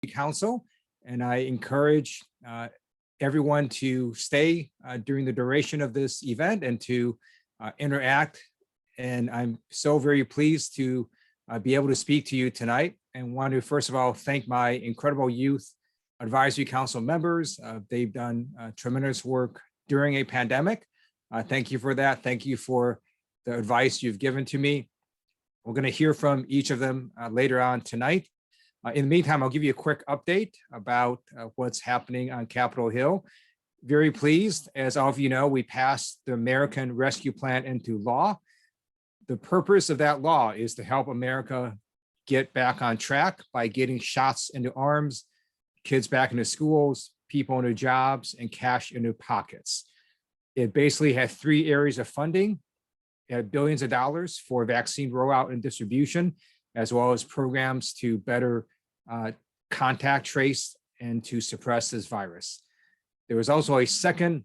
Council, and I encourage everyone to stay during the duration of this event and to interact. And I'm so very pleased to be able to speak to you tonight, and want to first of all thank my incredible Youth Advisory Council members. They've done tremendous work during a pandemic. Thank you for that. Thank you for the advice you've given to me. We're going to hear from each of them later on tonight. In the meantime, I'll give you a quick update about what's happening on Capitol Hill. Very pleased, as all of you know, we passed the American Rescue Plan into law. The purpose of that law is to help America get back on track by getting shots into arms, kids back into schools, people into jobs, and cash into pockets. It basically had three areas of funding. It had billions of dollars for vaccine rollout and distribution, as well as programs to better contact trace and to suppress this virus. There was also a second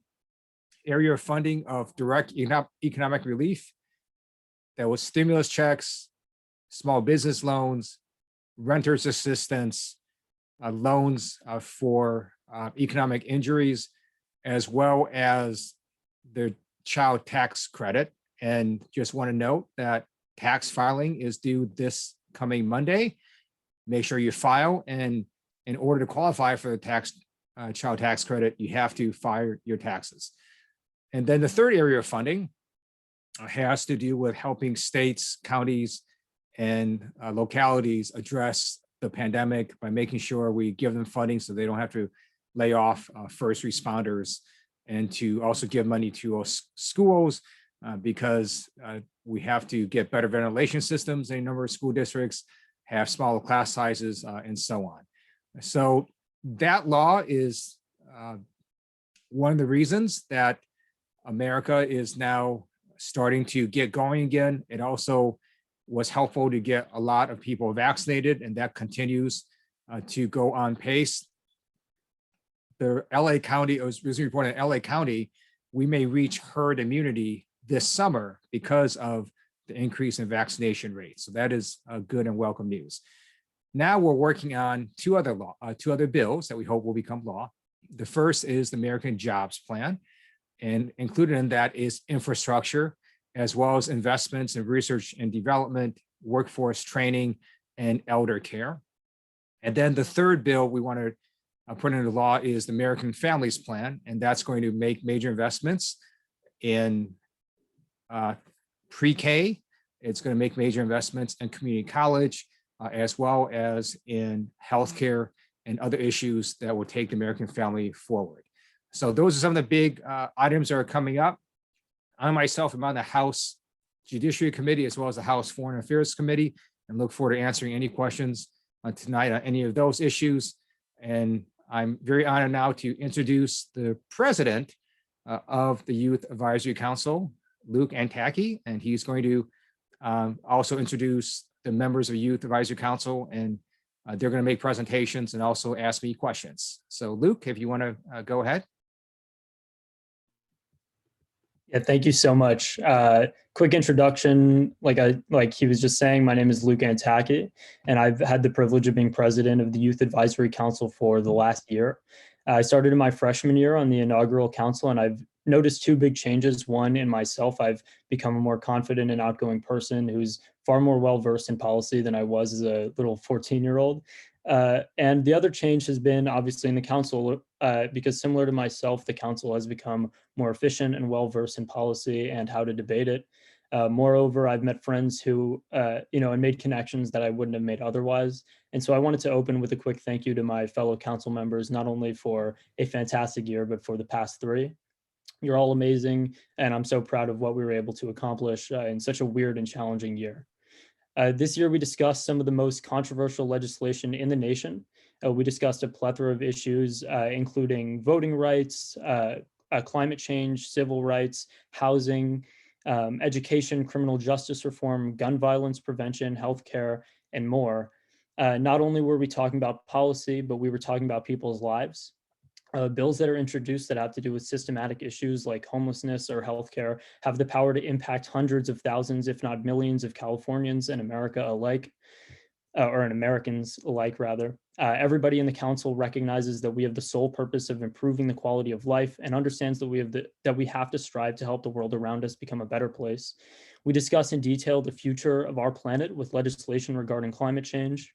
area of funding of direct economic relief. That was stimulus checks, small business loans, renters assistance, loans for economic injuries, as well as the child tax credit. And just want to note that tax filing is due this coming Monday. Make sure you file, and in order to qualify for the child tax credit, you have to file your taxes. And then the third area of funding has to do with helping states, counties, and localities address the pandemic by making sure we give them funding so they don't have to lay off first responders, and to also give money to schools because we have to get better ventilation systems in a number of school districts, have smaller class sizes, and so on. So that law is one of the reasons that America is now starting to get going again. It also was helpful to get a lot of people vaccinated, and that continues to go on pace. The LA County, it was recently reported in LA County, we may reach herd immunity this summer because of the increase in vaccination rates. So that is good and welcome news. Now we're working on two other bills that we hope will become law. The first is the American Jobs Plan, and included in that is infrastructure, as well as investments in research and development, workforce training, and elder care. And then the third bill we want to put into law is the American Families Plan, and that's going to make major investments in pre-K. It's going to make major investments in community college, as well as in healthcare and other issues that will take the American family forward. So those are some of the big items that are coming up. I myself am on the House Judiciary Committee as well as the House Foreign Affairs Committee, and look forward to answering any questions tonight on any of those issues. And I'm very honored now to introduce the president of the Youth Advisory Council, Luke Antaki, and he's going to also introduce the members of Youth Advisory Council, and they're going to make presentations and also ask me questions. So Luke, if you want to go ahead. Yeah, thank you so much. Quick introduction, like he was just saying, my name is Luke Antaki, and I've had the privilege of being president of the Youth Advisory Council for the last year. I started in my freshman year on the inaugural council, and I've noticed two big changes. One, in myself, I've become a more confident and outgoing person who's far more well-versed in policy than I was as a little 14-year-old. And the other change has been obviously in the council, because similar to myself, the council has become more efficient and well-versed in policy and how to debate it. Moreover, I've met friends who, and made connections that I wouldn't have made otherwise. And so I wanted to open with a quick thank you to my fellow council members, not only for a fantastic year, but for the past 3. You're all amazing, and I'm so proud of what we were able to accomplish in such a weird and challenging year. This year, we discussed some of the most controversial legislation in the nation. We discussed a plethora of issues, including voting rights, climate change, civil rights, housing, education, criminal justice reform, gun violence prevention, healthcare, and more. Not only were we talking about policy, but we were talking about people's lives. Bills that are introduced that have to do with systematic issues like homelessness or healthcare have the power to impact hundreds of thousands, if not millions, of Californians and America alike. or in Americans alike rather. Everybody in the council recognizes that we have the sole purpose of improving the quality of life and understands that we have to strive to help the world around us become a better place. We discuss in detail the future of our planet with legislation regarding climate change.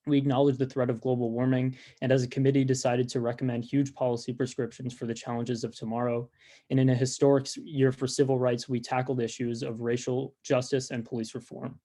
We acknowledge the threat of global warming, and as a committee decided to recommend huge policy prescriptions for the challenges of tomorrow. And in a historic year for civil rights, we tackled issues of racial justice and police reform.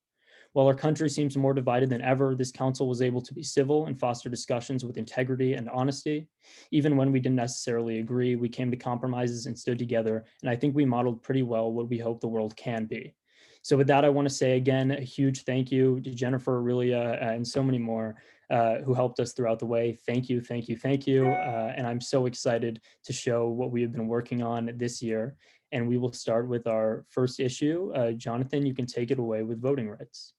While our country seems more divided than ever, this council was able to be civil and foster discussions with integrity and honesty. Even when we didn't necessarily agree, we came to compromises and stood together, and I think we modeled pretty well what we hope the world can be. So with that, I want to say again, a huge thank you to Jennifer, Aurelia, and so many more who helped us throughout the way. Thank you, thank you, thank you. And I'm so excited to show what we have been working on this year. And we will start with our first issue. Jonathan, you can take it away with voting rights.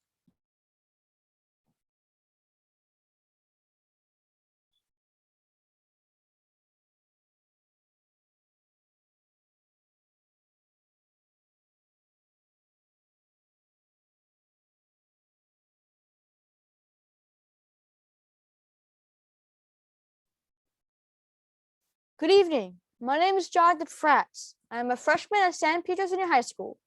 Good evening. My name is Jonathan Fratz. I am a freshman at San Pedro Senior High School.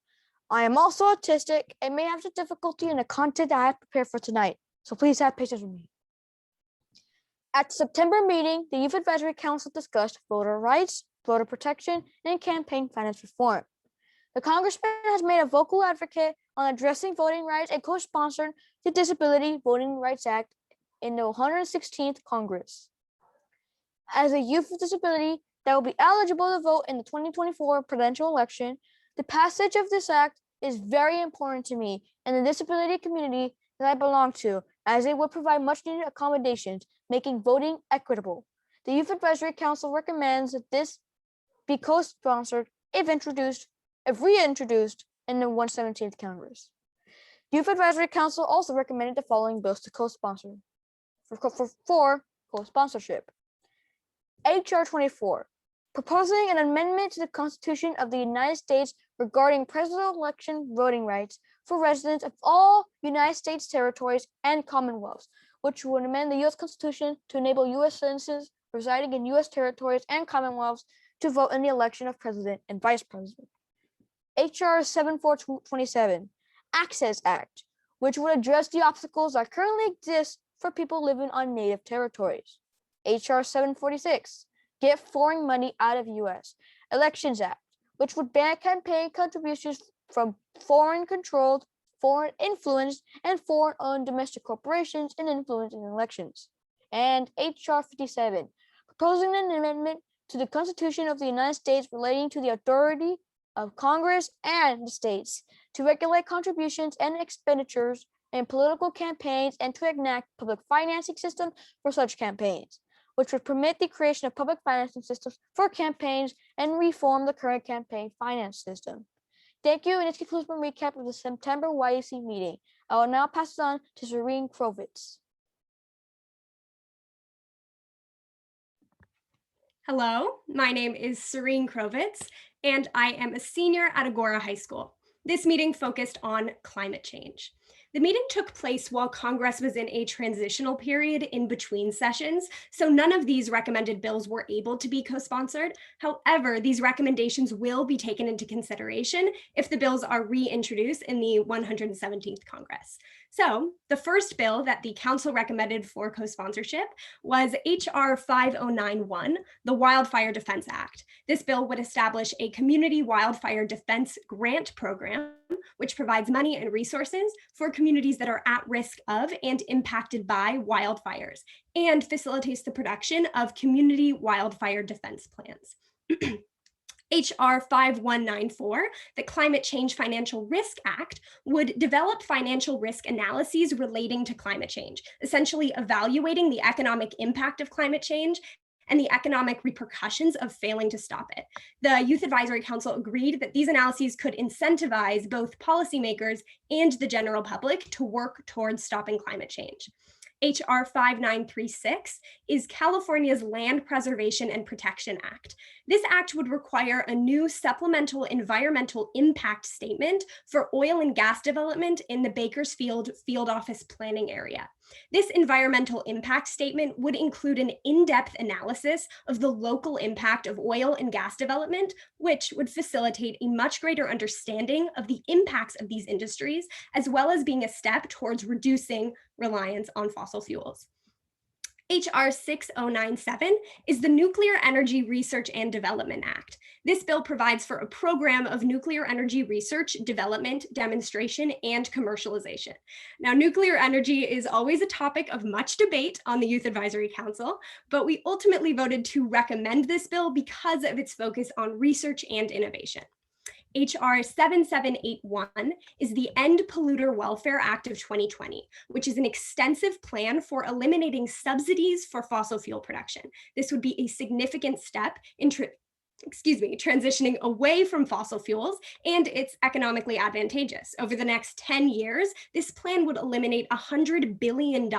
I am also autistic and may have some difficulty in the content I have prepared for tonight, so please have patience with me. At the September meeting, the Youth Advisory Council discussed voter rights, voter protection, and campaign finance reform. The Congressman has made a vocal advocate on addressing voting rights and co-sponsored the Disability Voting Rights Act in the 116th Congress. As a youth with disability that will be eligible to vote in the 2024 presidential election, the passage of this act is very important to me and the disability community that I belong to, as it would provide much needed accommodations, making voting equitable. The Youth Advisory Council recommends that this be co-sponsored if reintroduced in the 117th Congress. The Youth Advisory Council also recommended the following bills to co-sponsor for co-sponsorship. H.R. 24, proposing an amendment to the Constitution of the United States regarding presidential election voting rights for residents of all United States territories and commonwealths, which would amend the U.S. Constitution to enable U.S. citizens residing in U.S. territories and commonwealths to vote in the election of president and vice president. H.R. 7427, Access Act, which would address the obstacles that currently exist for people living on native territories. H.R. 746, Get Foreign Money Out of U.S. Elections Act, which would ban campaign contributions from foreign-controlled, foreign-influenced, and foreign-owned domestic corporations in influencing elections. And H.R. 57, proposing an amendment to the Constitution of the United States relating to the authority of Congress and the states to regulate contributions and expenditures in political campaigns and to enact public financing systems for such campaigns, which would permit the creation of public financing systems for campaigns and reform the current campaign finance system. Thank you, and this concludes my recap of the September YAC meeting. I will now pass it on to Serene Krovitz. Hello, my name is Serene Krovitz, and I am a senior at Agora High School. This meeting focused on climate change. The meeting took place while Congress was in a transitional period in between sessions, so none of these recommended bills were able to be co-sponsored. However, these recommendations will be taken into consideration if the bills are reintroduced in the 117th Congress. So the first bill that the council recommended for co-sponsorship was H.R. 5091, the Wildfire Defense Act. This bill would establish a community wildfire defense grant program, which provides money and resources for communities that are at risk of and impacted by wildfires, and facilitates the production of community wildfire defense plans. H.R. 5194, the Climate Change Financial Risk Act, would develop financial risk analyses relating to climate change, essentially evaluating the economic impact of climate change and the economic repercussions of failing to stop it. The Youth Advisory Council agreed that these analyses could incentivize both policymakers and the general public to work towards stopping climate change. H.R. 5936 is California's Land Preservation and Protection Act. This act would require a new supplemental environmental impact statement for oil and gas development in the Bakersfield Field Office Planning area. This environmental impact statement would include an in-depth analysis of the local impact of oil and gas development, which would facilitate a much greater understanding of the impacts of these industries, as well as being a step towards reducing reliance on fossil fuels. HR 6097 is the Nuclear Energy Research and Development Act. This bill provides for a program of nuclear energy research, development, demonstration, and commercialization. Now, nuclear energy is always a topic of much debate on the Youth Advisory Council, but we ultimately voted to recommend this bill because of its focus on research and innovation. HR 7781 is the End Polluter Welfare Act of 2020, which is an extensive plan for eliminating subsidies for fossil fuel production. This would be a significant step in transitioning away from fossil fuels, and it's economically advantageous. Over the next 10 years, this plan would eliminate $100 billion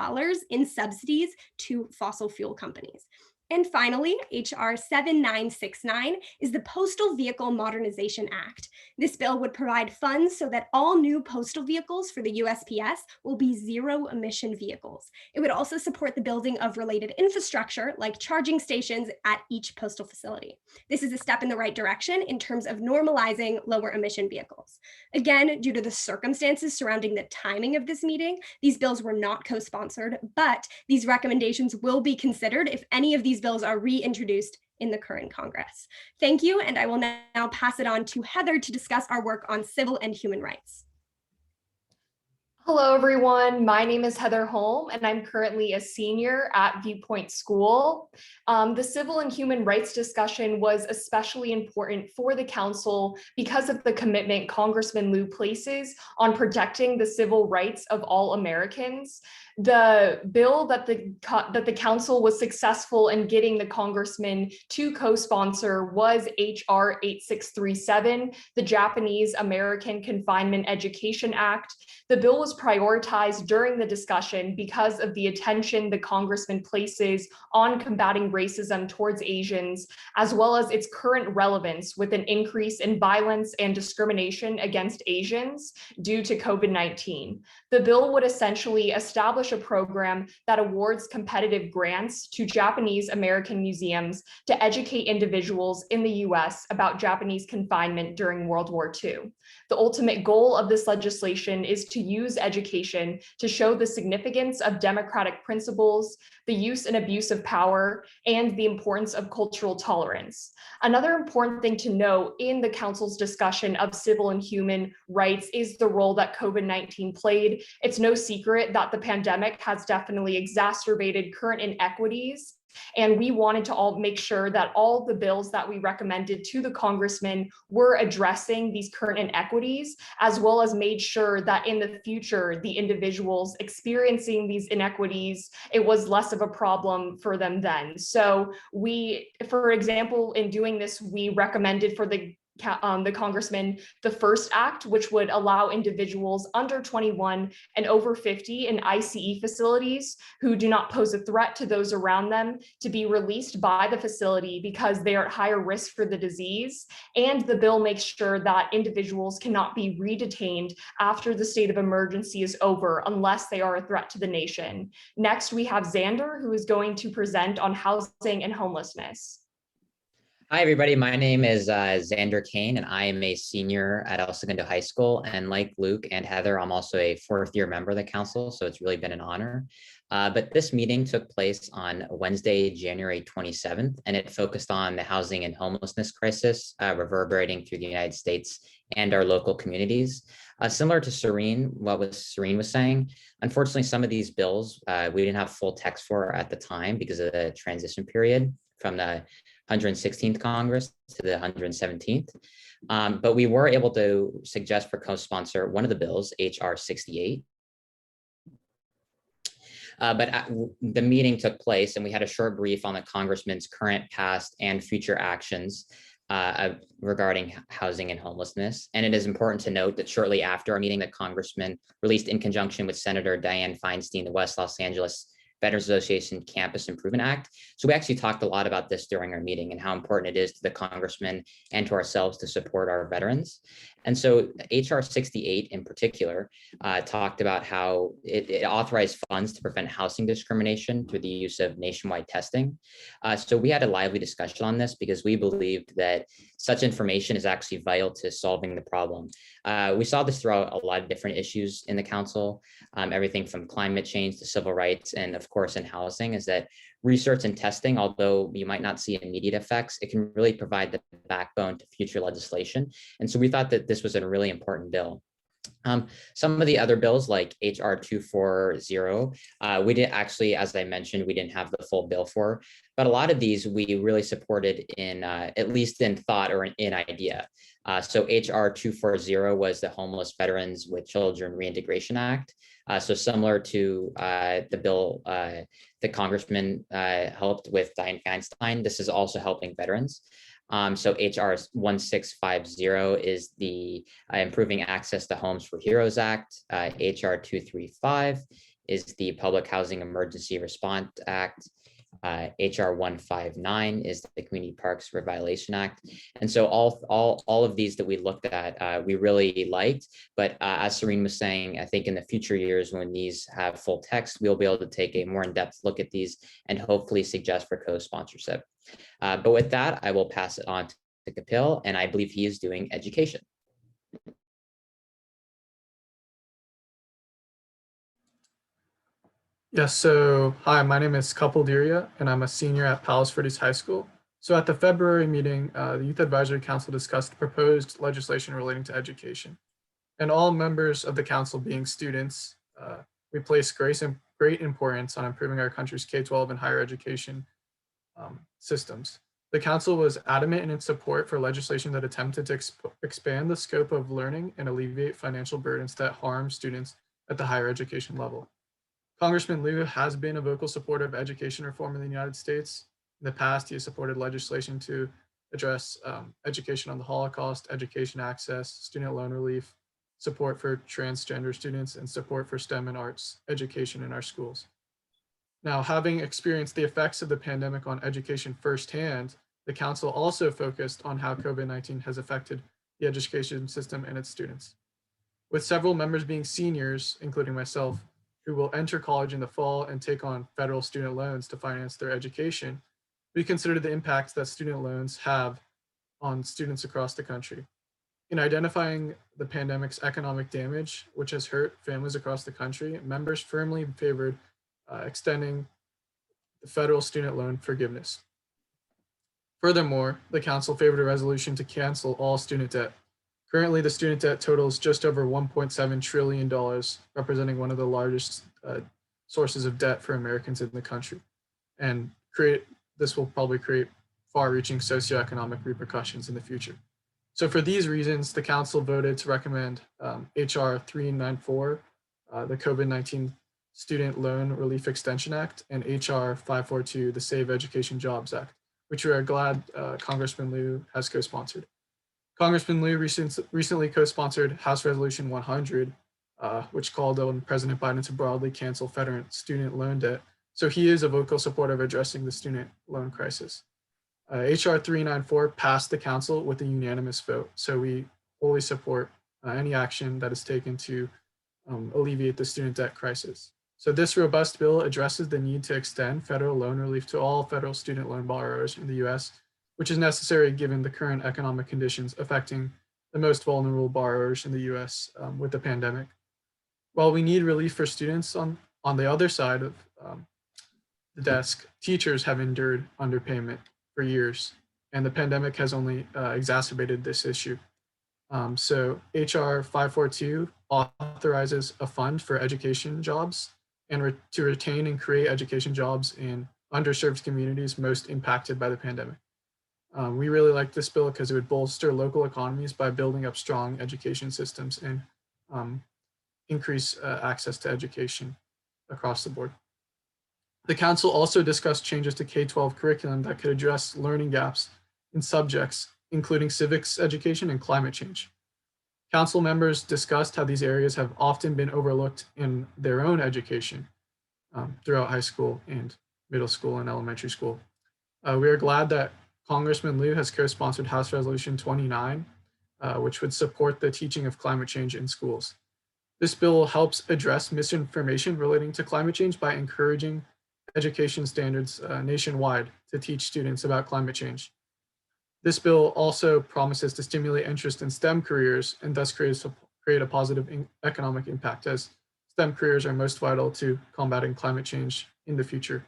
in subsidies to fossil fuel companies. And finally, HR 7969 is the Postal Vehicle Modernization Act. This bill would provide funds so that all new postal vehicles for the USPS will be zero-emission vehicles. It would also support the building of related infrastructure, like charging stations at each postal facility. This is a step in the right direction in terms of normalizing lower emission vehicles. Again, due to the circumstances surrounding the timing of this meeting, these bills were not co-sponsored, but these recommendations will be considered if any of these bills are reintroduced in the current Congress. Thank you, and I will now pass it on to Heather to discuss our work on civil and human rights. Hello, everyone. My name is Heather Holm, and I'm currently a senior at Viewpoint School. The civil and human rights discussion was especially important for the council because of the commitment Congressman Lieu places on protecting the civil rights of all Americans. The bill that the council was successful in getting the congressman to co-sponsor was HR 8637, the Japanese American Confinement Education Act. The bill was prioritized during the discussion because of the attention the congressman places on combating racism towards Asians, as well as its current relevance with an increase in violence and discrimination against Asians due to COVID-19. The bill would essentially establish a program that awards competitive grants to Japanese American museums to educate individuals in the US about Japanese confinement during World War II. The ultimate goal of this legislation is to use education to show the significance of democratic principles, the use and abuse of power, and the importance of cultural tolerance. Another important thing to note in the council's discussion of civil and human rights is the role that COVID-19 played. It's no secret that the pandemic has definitely exacerbated current inequities, and we wanted to all make sure that all the bills that we recommended to the congressman were addressing these current inequities, as well as made sure that in the future, the individuals experiencing these inequities, it was less of a problem for them then. So we, for example, in doing this, we recommended for the congressman the first act, which would allow individuals under 21 and over 50 in ICE facilities who do not pose a threat to those around them to be released by the facility because they are at higher risk for the disease. And the bill makes sure that individuals cannot be redetained after the state of emergency is over unless they are a threat to the nation. Next, we have Xander, who is going to present on housing and homelessness. Hi, everybody. My name is Xander Kane, and I am a senior at El Segundo High School. And like Luke and Heather, I'm also a fourth-year member of the council, so it's really been an honor. But this meeting took place on Wednesday, January 27th, and it focused on the housing and homelessness crisis reverberating through the United States and our local communities. Similar to Serene was saying, unfortunately, some of these bills we didn't have full text for at the time because of the transition period from the 116th Congress to the 117th. But we were able to suggest for co-sponsor one of the bills, HR 68. But the meeting took place and we had a short brief on the congressman's current, past, and future actions regarding housing and homelessness. And it is important to note that shortly after our meeting, the congressman released in conjunction with Senator Dianne Feinstein, the West Los Angeles Veterans Association Campus Improvement Act. So we actually talked a lot about this during our meeting and how important it is to the congressman and to ourselves to support our veterans. And so HR 68 in particular talked about how it authorized funds to prevent housing discrimination through the use of nationwide testing. So we had a lively discussion on this because we believed that such information is actually vital to solving the problem. We saw this throughout a lot of different issues in the council, everything from climate change to civil rights, and of course in housing, is that research and testing, although you might not see immediate effects, it can really provide the backbone to future legislation. And so we thought that this was a really important bill. Some of the other bills like HR 240, we didn't actually, as I mentioned, we didn't have the full bill for, but a lot of these we really supported in at least in thought or in idea. So HR 240 was the Homeless Veterans with Children Reintegration Act. So similar to the bill the Congressman helped with Dianne Feinstein, this is also helping veterans. So HR 1650 is the Improving Access to Homes for Heroes Act. HR 235 is the Public Housing Emergency Response Act. HR 159 is the Community Parks Revitalization Act. And so all of these that we looked at, we really liked, but as Serene was saying, I think in the future years when these have full text, we'll be able to take a more in-depth look at these and hopefully suggest for co-sponsorship. But with that, I will pass it on to Kapil, and I believe he is doing education. Yes, so hi, my name is Kapil Diria, and I'm a senior at Palos Verdes High School. So at the February meeting, the Youth Advisory Council discussed proposed legislation relating to education. And all members of the council being students, we place great importance on improving our country's K-12 and higher education systems. The council was adamant in its support for legislation that attempted to expand the scope of learning and alleviate financial burdens that harm students at the higher education level. Congressman Lieu has been a vocal supporter of education reform in the United States. In the past, he has supported legislation to address education on the Holocaust, education access, student loan relief, support for transgender students, and support for STEM and arts education in our schools. Now, having experienced the effects of the pandemic on education firsthand, the council also focused on how COVID-19 has affected the education system and its students. With several members being seniors, including myself, who will enter college in the fall and take on federal student loans to finance their education, we consider the impacts that student loans have on students across the country. In identifying the pandemic's economic damage, which has hurt families across the country, members firmly favored extending the federal student loan forgiveness. Furthermore, the council favored a resolution to cancel all student debt. Currently, the student debt totals just over $1.7 trillion, representing one of the largest sources of debt for Americans in the country. And this will probably create far-reaching socioeconomic repercussions in the future. So for these reasons, the council voted to recommend HR 394, the COVID-19 Student Loan Relief Extension Act, and HR 542, the Save Education Jobs Act, which we are glad Congressman Lieu has co-sponsored. Congressman Lieu recently co-sponsored House Resolution 100, which called on President Biden to broadly cancel federal student loan debt. So he is a vocal supporter of addressing the student loan crisis. HR 394 passed the council with a unanimous vote. So we fully support any action that is taken to alleviate the student debt crisis. So this robust bill addresses the need to extend federal loan relief to all federal student loan borrowers in the US, which is necessary given the current economic conditions affecting the most vulnerable borrowers in the US with the pandemic. While we need relief for students on the other side of the desk, teachers have endured underpayment for years, and the pandemic has only exacerbated this issue. So HR 542 authorizes a fund for education jobs and to retain and create education jobs in underserved communities most impacted by the pandemic. We really like this bill because it would bolster local economies by building up strong education systems and increase access to education across the board. The council also discussed changes to K-12 curriculum that could address learning gaps in subjects, including civics education and climate change. Council members discussed how these areas have often been overlooked in their own education. throughout high school and middle school and elementary school. We are glad that Congressman Lieu has co-sponsored House Resolution 29, which would support the teaching of climate change in schools. This bill helps address misinformation relating to climate change by encouraging education standards nationwide to teach students about climate change. This bill also promises to stimulate interest in STEM careers and thus create a positive economic impact, as STEM careers are most vital to combating climate change in the future.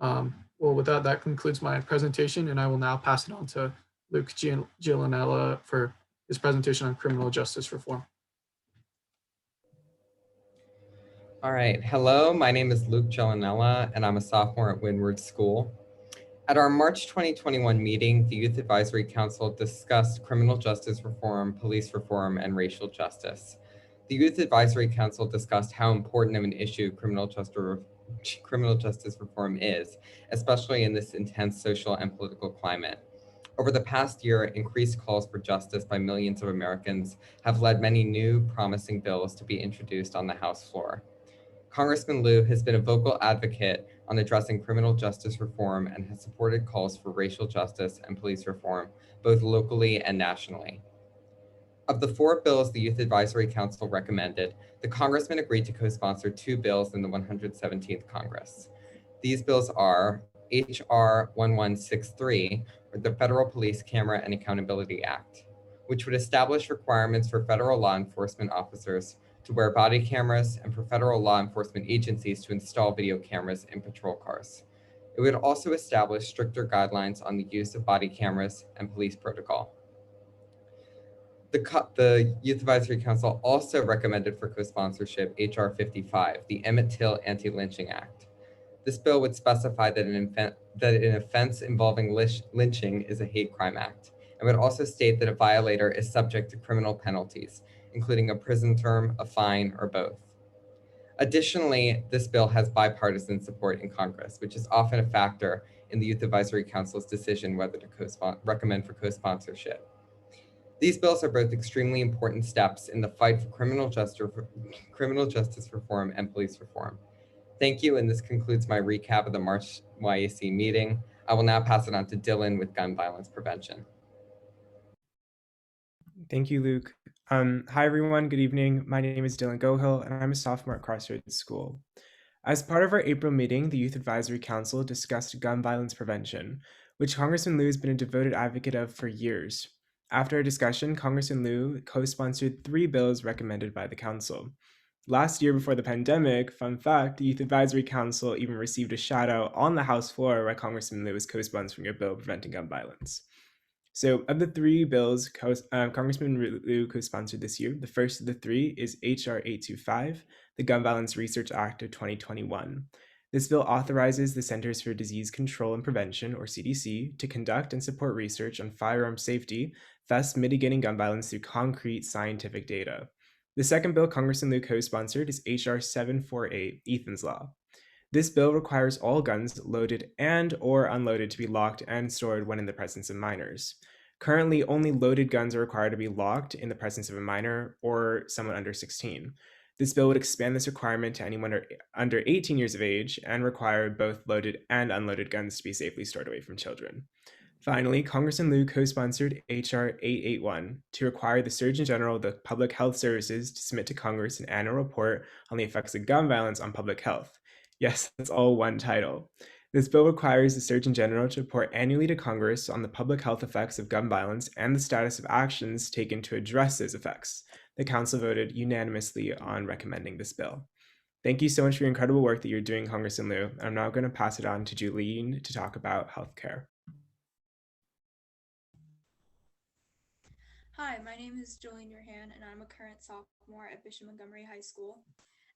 Well, with that, that concludes my presentation, and I will now pass it on to Luke Gianella for his presentation on criminal justice reform. All right, hello, my name is Luke Gianella, and I'm a sophomore at Windward School. At our March 2021 meeting, the Youth Advisory Council discussed criminal justice reform, police reform, and racial justice. The Youth Advisory Council discussed how important of an issue criminal justice reform is, especially in this intense social and political climate. Over the past year, increased calls for justice by millions of Americans have led many new, promising bills to be introduced on the House floor. Congressman Lieu has been a vocal advocate on addressing criminal justice reform and has supported calls for racial justice and police reform, both locally and nationally. Of the 4 bills the Youth Advisory Council recommended, the Congressman agreed to co-sponsor 2 bills in the 117th Congress. These bills are H.R. 1163, or the Federal Police Camera and Accountability Act, which would establish requirements for federal law enforcement officers to wear body cameras and for federal law enforcement agencies to install video cameras in patrol cars. It would also establish stricter guidelines on the use of body cameras and police protocol. The Youth Advisory Council also recommended for co-sponsorship H.R. 55, the Emmett Till Anti-Lynching Act. This bill would specify that an offense involving lynching is a hate crime act, and would also state that a violator is subject to criminal penalties, including a prison term, a fine, or both. Additionally, this bill has bipartisan support in Congress, which is often a factor in the Youth Advisory Council's decision whether to recommend for co-sponsorship. These bills are both extremely important steps in the fight for criminal justice reform and police reform. Thank you, and this concludes my recap of the March YAC meeting. I will now pass it on to Dylan with gun violence prevention. Thank you, Luke. Hi, everyone. Good evening. My name is Dylan Gohill, and I'm a sophomore at Crossroads School. As part of our April meeting, the Youth Advisory Council discussed gun violence prevention, which Congressman Lieu has been a devoted advocate of for years. After our discussion, Congressman Lieu co-sponsored 3 bills recommended by the council. Last year, before the pandemic, fun fact, the Youth Advisory Council even received a shout out on the House floor where Congressman Lieu was co-sponsoring a bill preventing gun violence. So of the 3 bills Congressman Lieu co-sponsored this year, the first of the 3 is H.R. 825, the Gun Violence Research Act of 2021. This bill authorizes the Centers for Disease Control and Prevention, or CDC, to conduct and support research on firearm safety, thus mitigating gun violence through concrete scientific data. The second bill Congressman Lieu co-sponsored is H.R. 748, Ethan's Law. This bill requires all guns loaded and or unloaded to be locked and stored when in the presence of minors. Currently, only loaded guns are required to be locked in the presence of a minor or someone under 16. This bill would expand this requirement to anyone under 18 years of age and require both loaded and unloaded guns to be safely stored away from children. Finally, Congressman Lieu co-sponsored H.R. 881 to require the Surgeon General of the Public Health Services to submit to Congress an annual report on the effects of gun violence on public health. Yes, that's all one title. This bill requires the Surgeon General to report annually to Congress on the public health effects of gun violence and the status of actions taken to address those effects. The Council voted unanimously on recommending this bill. Thank you so much for your incredible work that you're doing, Congressman Lieu. I'm now going to pass it on to Julene to talk about healthcare. Hi, my name is Jolene Urhan, and I'm a current sophomore at Bishop Montgomery High School.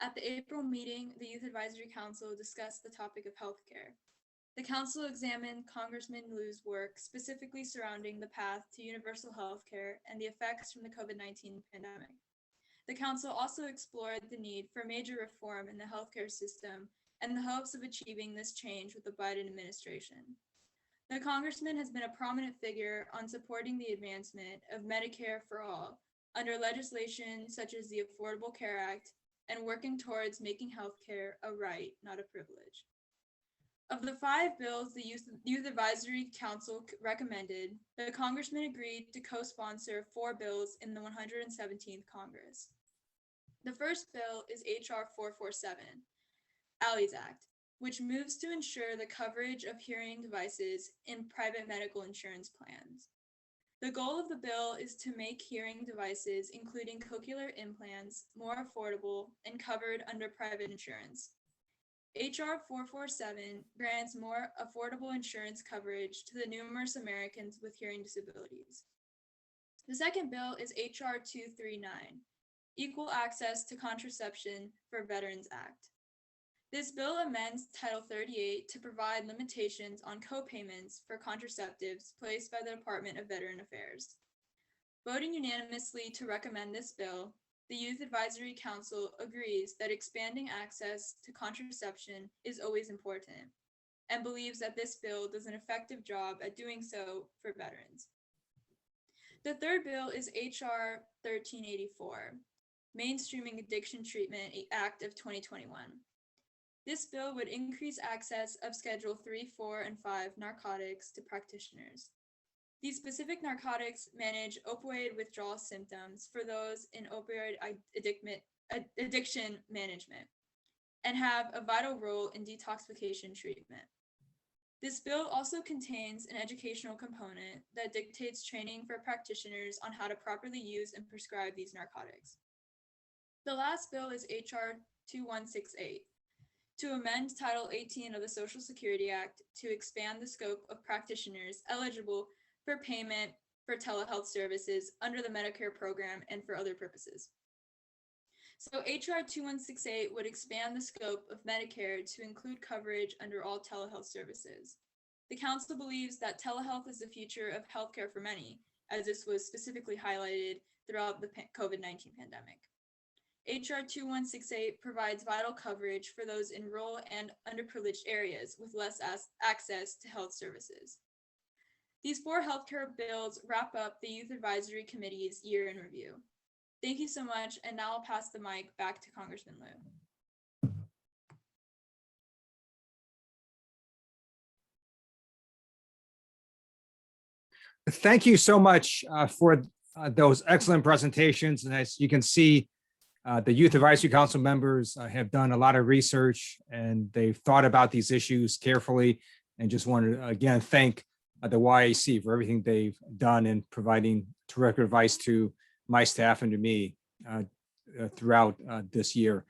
At the April meeting, the Youth Advisory Council discussed the topic of healthcare. The council examined Congressman Lieu's work specifically surrounding the path to universal healthcare and the effects from the COVID-19 pandemic. The council also explored the need for major reform in the healthcare system and the hopes of achieving this change with the Biden administration. The congressman has been a prominent figure on supporting the advancement of Medicare for all under legislation such as the Affordable Care Act and working towards making healthcare a right, not a privilege. Of the 5 bills the Youth Advisory Council recommended, the Congressman agreed to co-sponsor 4 bills in the 117th Congress. The first bill is H.R. 447, Alley's Act, which moves to ensure the coverage of hearing devices in private medical insurance plans. The goal of the bill is to make hearing devices, including cochlear implants, more affordable and covered under private insurance. H.R. 447 grants more affordable insurance coverage to the numerous Americans with hearing disabilities. The second bill is H.R. 239, Equal Access to Contraception for Veterans Act. This bill amends Title 38 to provide limitations on co-payments for contraceptives placed by the Department of Veteran Affairs. Voting unanimously to recommend this bill, the Youth Advisory Council agrees that expanding access to contraception is always important and believes that this bill does an effective job at doing so for veterans. The third bill is H.R. 1384, Mainstreaming Addiction Treatment Act of 2021. This bill would increase access of Schedule 3, 4, and 5 narcotics to practitioners. These specific narcotics manage opioid withdrawal symptoms for those in opioid addiction management and have a vital role in detoxification treatment. This bill also contains an educational component that dictates training for practitioners on how to properly use and prescribe these narcotics. The last bill is H.R. 2168. To amend Title 18 of the Social Security Act to expand the scope of practitioners eligible for payment for telehealth services under the Medicare program and for other purposes. So H.R. 2168 would expand the scope of Medicare to include coverage under all telehealth services. The council believes that telehealth is the future of healthcare for many, as this was specifically highlighted throughout the COVID-19 pandemic. H.R. 2168 provides vital coverage for those in rural and underprivileged areas with less access to health services. These 4 healthcare bills wrap up the Youth Advisory Committee's year in review. Thank you so much, and now I'll pass the mic back to Congressman Lieu. Thank you so much for those excellent presentations. And as you can see, the Youth Advisory Council members have done a lot of research and they've thought about these issues carefully, and just want to again thank the YAC for everything they've done in providing terrific advice to my staff and to me throughout this year.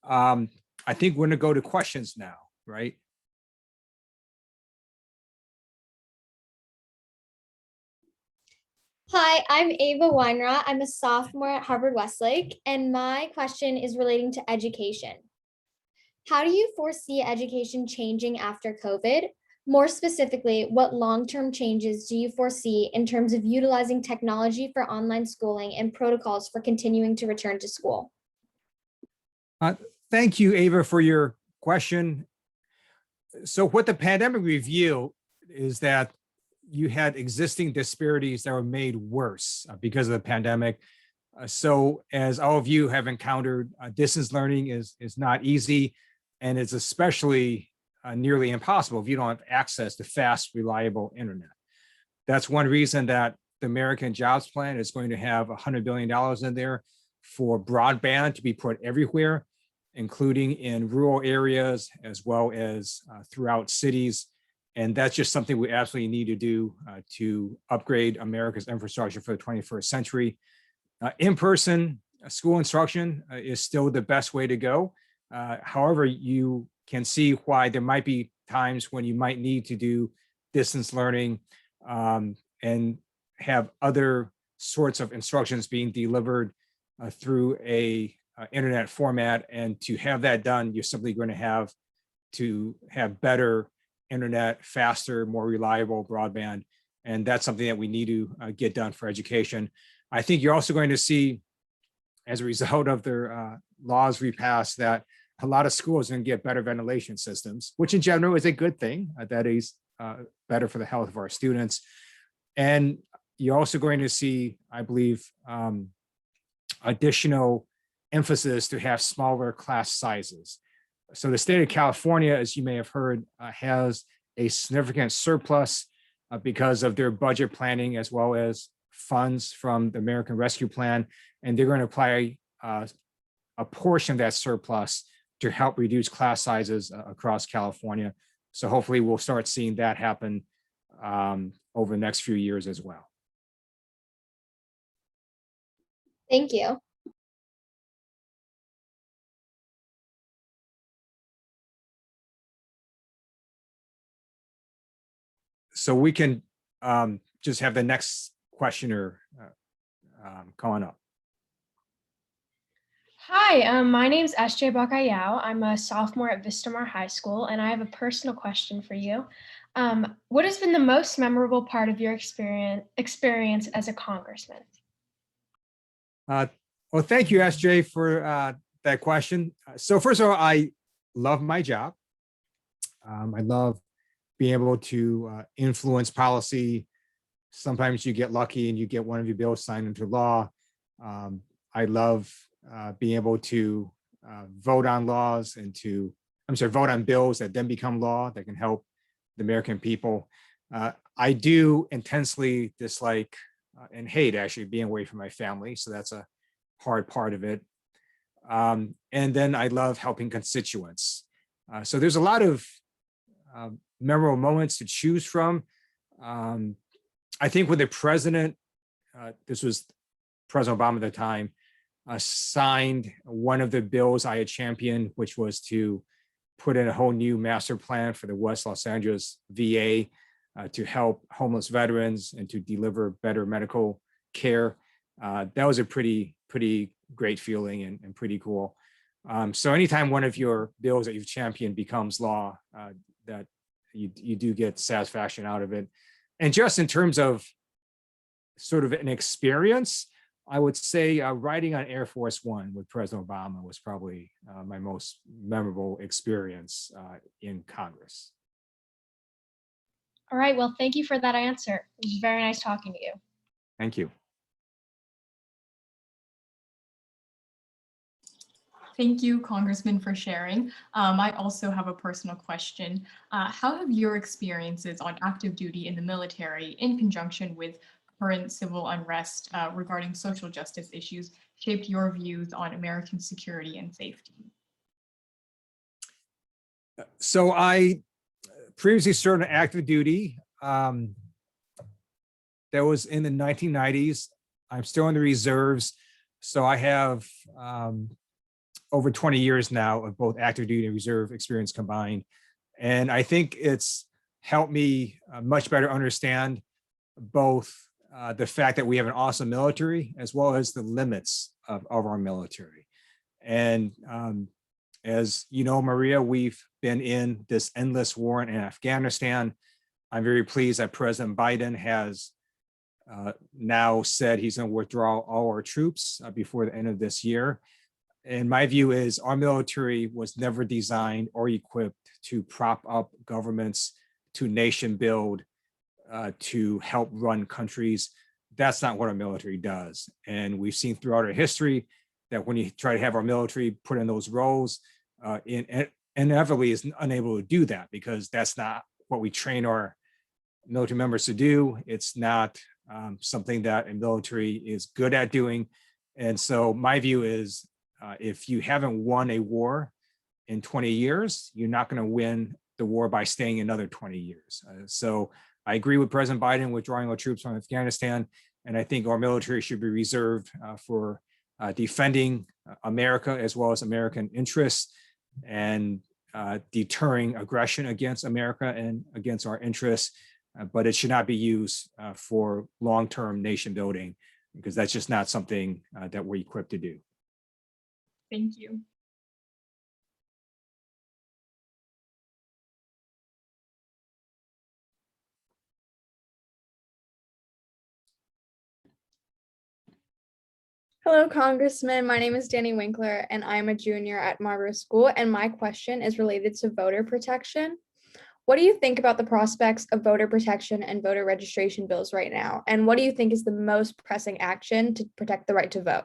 I think we're going to go to questions now, right? Hi, I'm Ava Weinrot. I'm a sophomore at Harvard Westlake, and my question is relating to education. How do you foresee education changing after COVID? More specifically, what long-term changes do you foresee in terms of utilizing technology for online schooling and protocols for continuing to return to school? Thank you, Ava, for your question. So what the pandemic revealed is that you had existing disparities that were made worse because of the pandemic. So as all of you have encountered, distance learning is not easy, and it's especially nearly impossible if you don't have access to fast, reliable internet. That's one reason that the American Jobs Plan is going to have $100 billion in there for broadband to be put everywhere, including in rural areas as well as throughout cities. And that's just something we absolutely need to do to upgrade America's infrastructure for the 21st century. In-person school instruction is still the best way to go. However, you can see why there might be times when you might need to do distance learning and have other sorts of instructions being delivered through a internet format. And to have that done, you're simply going to have better internet, faster, more reliable broadband. And that's something that we need to get done for education. I think you're also going to see, as a result of their laws we passed, that a lot of schools are going to get better ventilation systems, which in general is a good thing. That is better for the health of our students. And you're also going to see, I believe, additional emphasis to have smaller class sizes. So the state of California, as you may have heard, has a significant surplus because of their budget planning as well as funds from the American Rescue Plan. And they're going to apply a portion of that surplus to help reduce class sizes across California. So hopefully we'll start seeing that happen over the next few years as well. Thank you. So we can just have the next questioner coming up. Hi, my name is SJ Bakayao. I'm a sophomore at Vistamar High School, and I have a personal question for you. What has been the most memorable part of your experience as a congressman? Well, thank you, SJ, for that question. So first of all, I love my job. I love being able to influence policy. Sometimes you get lucky and you get one of your bills signed into law. I love being able to vote on laws and vote on bills that then become law that can help the American people. I do intensely dislike and hate actually being away from my family. So that's a hard part of it. And then I love helping constituents. So there's a lot of memorable moments to choose from. I think when the president, this was President Obama at the time, signed one of the bills I had championed, which was to put in a whole new master plan for the West Los Angeles VA to help homeless veterans and to deliver better medical care. That was a pretty great feeling and pretty cool. So anytime one of your bills that you've championed becomes law, that you do get satisfaction out of it. And just in terms of sort of an experience, I would say riding on Air Force One with President Obama was probably my most memorable experience in Congress. All right, well, thank you for that answer. It was very nice talking to you. Thank you. Thank you, Congressman, for sharing. I also have a personal question. How have your experiences on active duty in the military in conjunction with current civil unrest regarding social justice issues shaped your views on American security and safety? So I previously served on active duty. That was in the 1990s. I'm still in the reserves. So I have over 20 years now of both active duty and reserve experience combined. And I think it's helped me much better understand both the fact that we have an awesome military as well as the limits of our military. And as you know, Maria, we've been in this endless war in Afghanistan. I'm very pleased that President Biden has now said he's going to withdraw all our troops before the end of this year. And my view is our military was never designed or equipped to prop up governments, to nation build, to help run countries. That's not what our military does. And we've seen throughout our history that when you try to have our military put in those roles, inevitably is unable to do that because that's not what we train our military members to do. It's not something that a military is good at doing. And so my view is if you haven't won a war in 20 years, you're not going to win the war by staying another 20 years. So I agree with President Biden withdrawing our troops from Afghanistan. And I think our military should be reserved for defending America as well as American interests and deterring aggression against America and against our interests. But it should not be used for long-term nation building because that's just not something that we're equipped to do. Thank you. Hello, Congressman. My name is Danny Winkler, and I'm a junior at Marlborough School, and my question is related to voter protection. What do you think about the prospects of voter protection and voter registration bills right now? And what do you think is the most pressing action to protect the right to vote?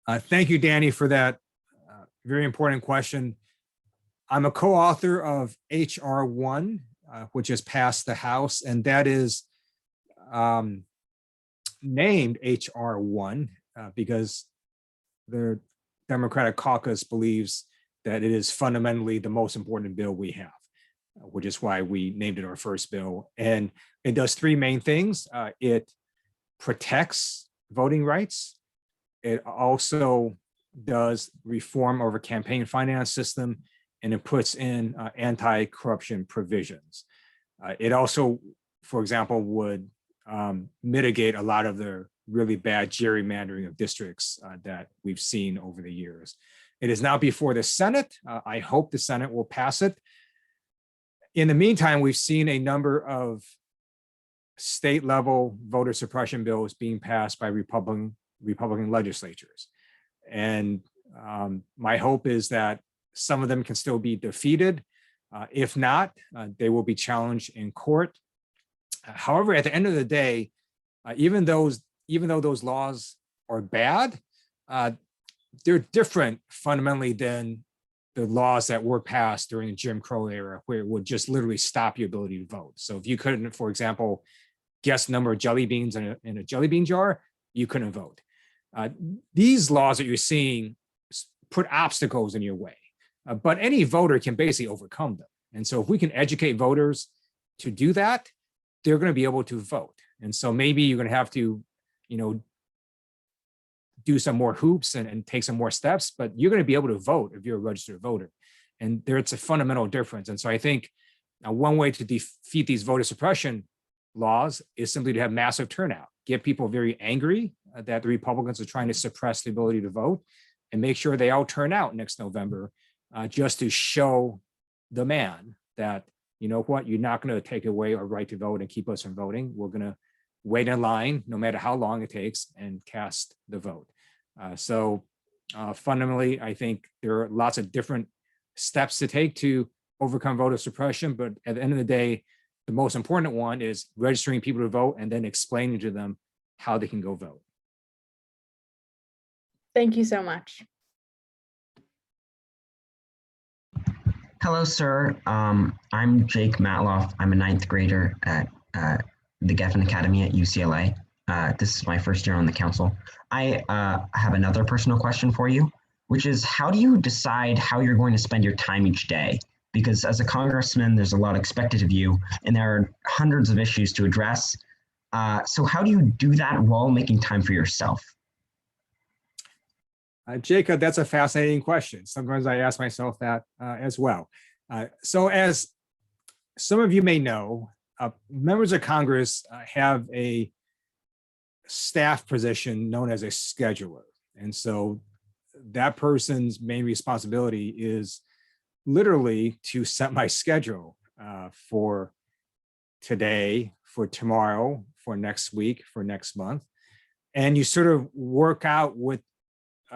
Thank you, Danny, for that very important question. I'm a co-author of HR 1, which has passed the House, and that is named HR 1 because the Democratic caucus believes that it is fundamentally the most important bill we have, which is why we named it our first bill. And it does three main things. It protects voting rights. It also does reform of a campaign finance system, and it puts in anti-corruption provisions. It also, for example, would mitigate a lot of the really bad gerrymandering of districts that we've seen over the years. It is now before the Senate. I hope the Senate will pass it. In the meantime, we've seen a number of state level voter suppression bills being passed by Republican legislatures. And my hope is that some of them can still be defeated. If not, they will be challenged in court. However, at the end of the day, even though those laws are bad, they're different fundamentally than the laws that were passed during the Jim Crow era, where it would just literally stop your ability to vote. So if you couldn't, for example, guess the number of jelly beans in a jelly bean jar, you couldn't vote. These laws that you're seeing put obstacles in your way, but any voter can basically overcome them. And so if we can educate voters to do that, they're going to be able to vote. And so maybe you're going to have to, do some more hoops and take some more steps, but you're going to be able to vote if you're a registered voter. And there's a fundamental difference. And so I think one way to defeat these voter suppression laws is simply to have massive turnout, get people very angry that the Republicans are trying to suppress the ability to vote, and make sure they all turn out next November just to show the man that, you know what, you're not going to take away our right to vote and keep us from voting. We're going to wait in line, no matter how long it takes, and cast the vote. So fundamentally, I think there are lots of different steps to take to overcome voter suppression, but at the end of the day, the most important one is registering people to vote and then explaining to them how they can go vote. Thank you so much. Hello, sir. I'm Jake Matloff. I'm a ninth grader at the Geffen Academy at UCLA. This is my first year on the council. I have another personal question for you, which is, how do you decide how you're going to spend your time each day? Because as a congressman, there's a lot expected of you, and there are hundreds of issues to address. So how do you do that while making time for yourself? Jacob, that's a fascinating question. Sometimes I ask myself that as well. So as some of you may know, members of Congress have a staff position known as a scheduler. And so that person's main responsibility is literally to set my schedule for today, for tomorrow, for next week, for next month. And you sort of work out with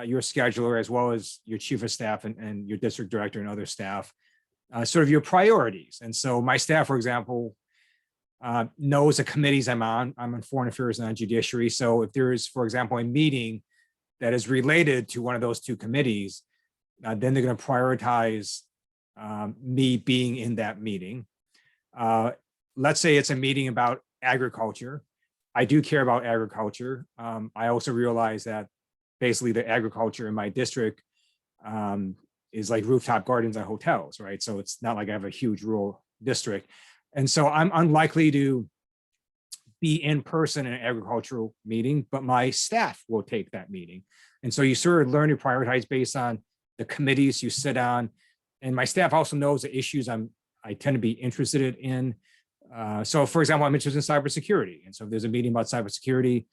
your scheduler, as well as your chief of staff and your district director and other staff, sort of your priorities. And so my staff, for example, knows the committees I'm on. I'm on Foreign Affairs and on Judiciary. So if there is, for example, a meeting that is related to one of those two committees, then they're going to prioritize me being in that meeting. Let's say it's a meeting about agriculture. I do care about agriculture. I also realize that basically the agriculture in my district is like rooftop gardens and hotels, right? So it's not like I have a huge rural district. And so I'm unlikely to be in person in an agricultural meeting, but my staff will take that meeting. And so you sort of learn to prioritize based on the committees you sit on. And my staff also knows the issues I tend to be interested in. So for example, I'm interested in cybersecurity. And so if there's a meeting about cybersecurity,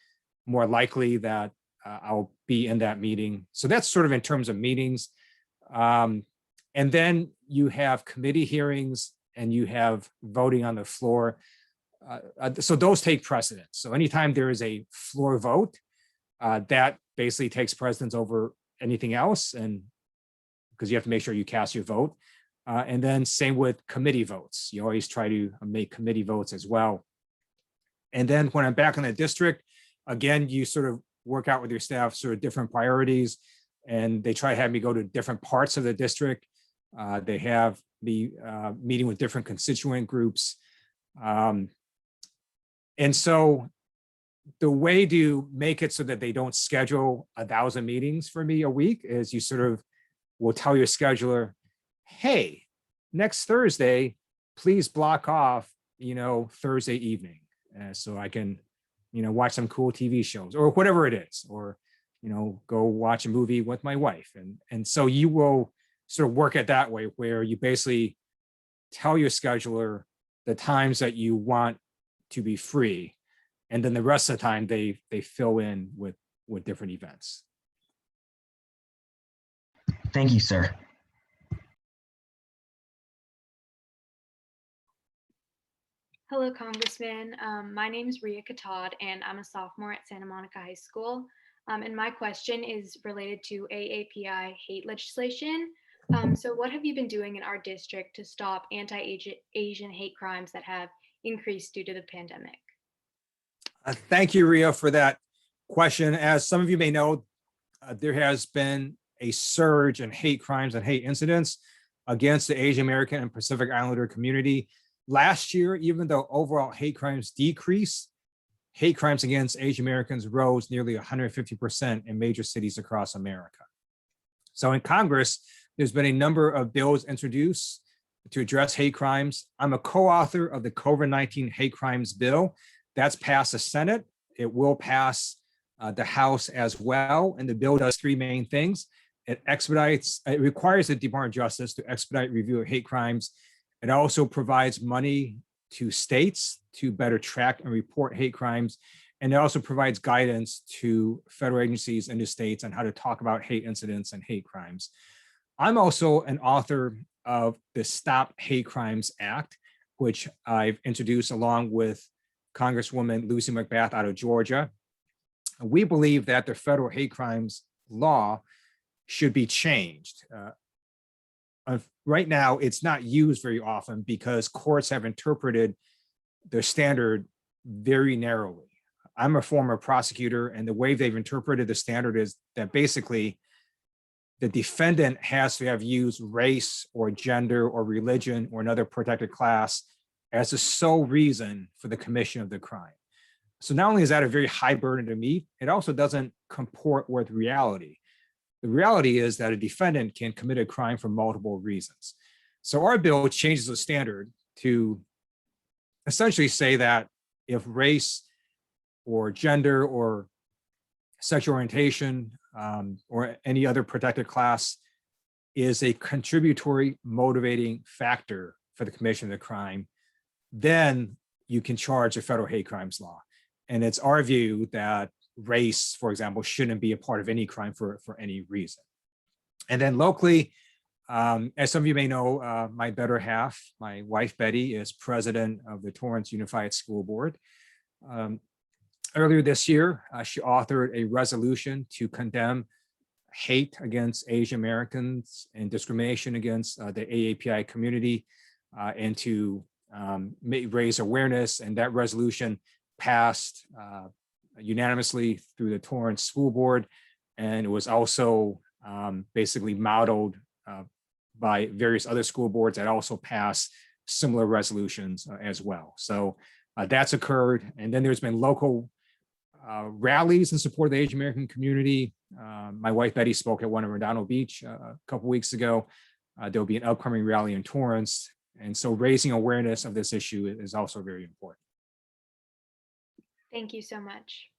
more likely that I'll be in that meeting. So that's sort of in terms of meetings. And then you have committee hearings and you have voting on the floor. So those take precedence. So anytime there is a floor vote, that basically takes precedence over anything else, and because you have to make sure you cast your vote. And then same with committee votes. You always try to make committee votes as well. And then when I'm back in the district, again, you sort of work out with your staff sort of different priorities, and they try to have me go to different parts of the district. They have me meeting with different constituent groups. And so the way to make it so that they don't schedule 1,000 meetings for me a week is you sort of will tell your scheduler, hey, next Thursday, please block off, Thursday evening. So I can, watch some cool TV shows or whatever it is, or, go watch a movie with my wife. And so you will sort of work it that way, where you basically tell your scheduler the times that you want to be free. And then the rest of the time they fill in with different events. Thank you, sir. Hello, Congressman. My name is Ria Katad, and I'm a sophomore at Santa Monica High School. And my question is related to AAPI hate legislation. So what have you been doing in our district to stop anti-Asian hate crimes that have increased due to the pandemic? Thank you, Ria, for that question. As some of you may know, there has been a surge in hate crimes and hate incidents against the Asian American and Pacific Islander community. Last year, even though overall hate crimes decreased, hate crimes against Asian Americans rose nearly 150% in major cities across America. So in Congress, there's been a number of bills introduced to address hate crimes. I'm a co-author of the COVID-19 hate crimes bill. That's passed the Senate. It will pass the House as well. And the bill does three main things. It requires the Department of Justice to expedite review of hate crimes. It also provides money to states to better track and report hate crimes. And it also provides guidance to federal agencies and to states on how to talk about hate incidents and hate crimes. I'm also an author of the Stop Hate Crimes Act, which I've introduced along with Congresswoman Lucy McBath out of Georgia. We believe that the federal hate crimes law should be changed. Right now, it's not used very often because courts have interpreted the standard very narrowly. I'm a former prosecutor, and the way they've interpreted the standard is that basically the defendant has to have used race or gender or religion or another protected class as the sole reason for the commission of the crime. So not only is that a very high burden to meet, it also doesn't comport with reality. The reality is that a defendant can commit a crime for multiple reasons. So our bill changes the standard to essentially say that if race or gender or sexual orientation or any other protected class is a contributory motivating factor for the commission of the crime, then you can charge a federal hate crimes law. And it's our view that race, for example, shouldn't be a part of any crime for any reason. And then locally, as some of you may know, my better half, my wife, Betty, is president of the Torrance Unified School Board. Earlier this year, she authored a resolution to condemn hate against Asian Americans and discrimination against the AAPI community and to raise awareness. And that resolution passed unanimously through the Torrance School Board. And it was also basically modeled by various other school boards that also passed similar resolutions as well. So that's occurred. And then there's been local rallies in support of the Asian American community. My wife Betty spoke at one in Redondo Beach a couple weeks ago. There'll be an upcoming rally in Torrance. And so raising awareness of this issue is also very important. Thank you so much.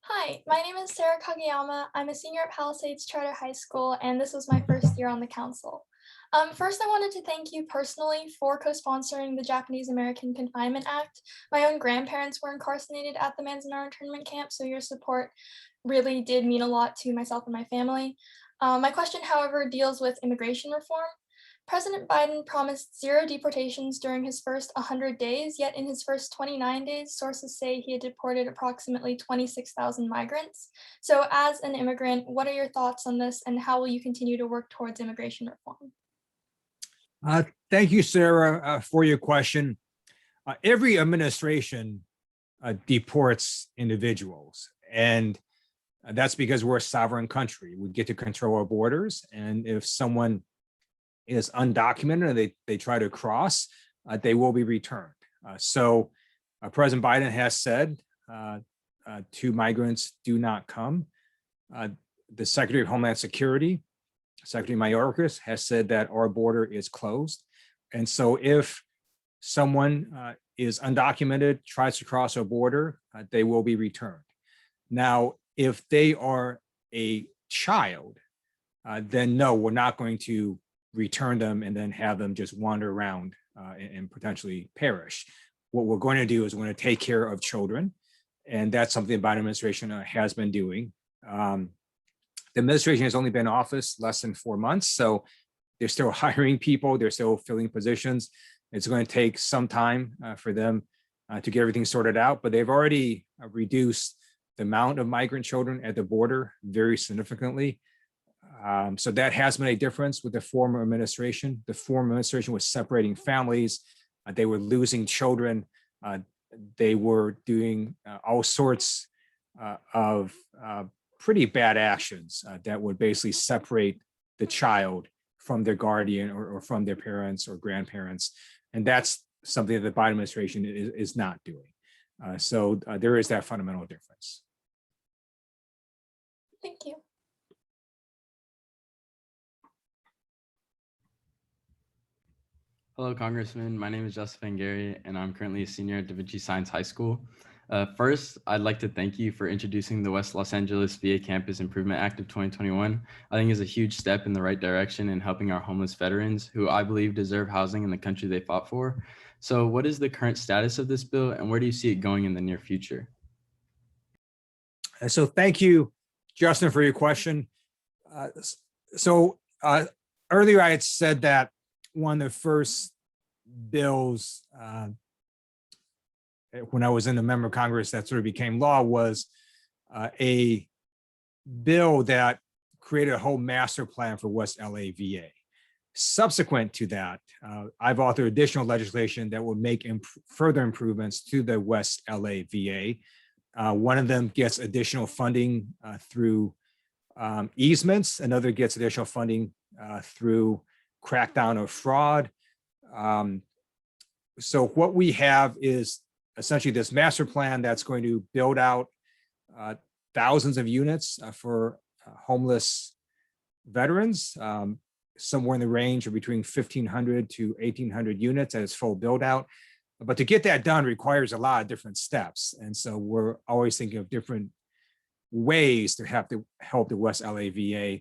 Hi, my name is Sarah Kageyama. I'm a senior at Palisades Charter High School, and this was my first year on the council. First, I wanted to thank you personally for co-sponsoring the Japanese American Confinement Act. My own grandparents were incarcerated at the Manzanar internment camp, so your support really did mean a lot to myself and my family. My question, however, deals with immigration reform. President Biden promised 0 deportations during his first 100 days, yet in his first 29 days, sources say he had deported approximately 26,000 migrants. So as an immigrant, what are your thoughts on this, and how will you continue to work towards immigration reform? Thank you, Sarah, for your question. every administration deports individuals, and that's because we're a sovereign country. We get to control our borders, and if someone is undocumented and they try to cross, they will be returned. So President Biden has said to migrants, do not come. The Secretary of Homeland Security, Secretary Mayorkas, has said that our border is closed. And so if someone is undocumented, tries to cross our border, they will be returned. Now, if they are a child, then no, we're not going to return them and then have them just wander around and potentially perish. What we're going to do is we're going to take care of children. And that's something the Biden administration has been doing. The administration has only been in office less than 4 months. So they're still hiring people. They're still filling positions. It's going to take some time for them to get everything sorted out, but they've already reduced the amount of migrant children at the border very significantly. So that has been a difference with the former administration. The former administration was separating families. They were losing children. They were doing all sorts of pretty bad actions that would basically separate the child from their guardian or from their parents or grandparents. And that's something that the Biden administration is not doing. So there is that fundamental difference. Thank you. Hello, Congressman. My name is Joseph Angari, and I'm currently a senior at Da Vinci Science High School. First, I'd like to thank you for introducing the West Los Angeles VA Campus Improvement Act of 2021. I think it's a huge step in the right direction in helping our homeless veterans, who I believe deserve housing in the country they fought for. So what is the current status of this bill, and where do you see it going in the near future? So thank you, Justin, for your question. Earlier I had said that one of the first bills when I was in the member of Congress that sort of became law was a bill that created a whole master plan for West LA VA. Subsequent to that, I've authored additional legislation that will make further improvements to the West LA VA. One of them gets additional funding through easements. Another gets additional funding through crackdown of fraud. So what we have is essentially this master plan that's going to build out thousands of units for homeless veterans, somewhere in the range of between 1,500 to 1,800 units at its full build out. But to get that done requires a lot of different steps. And so we're always thinking of different ways to have to help the West LA VA.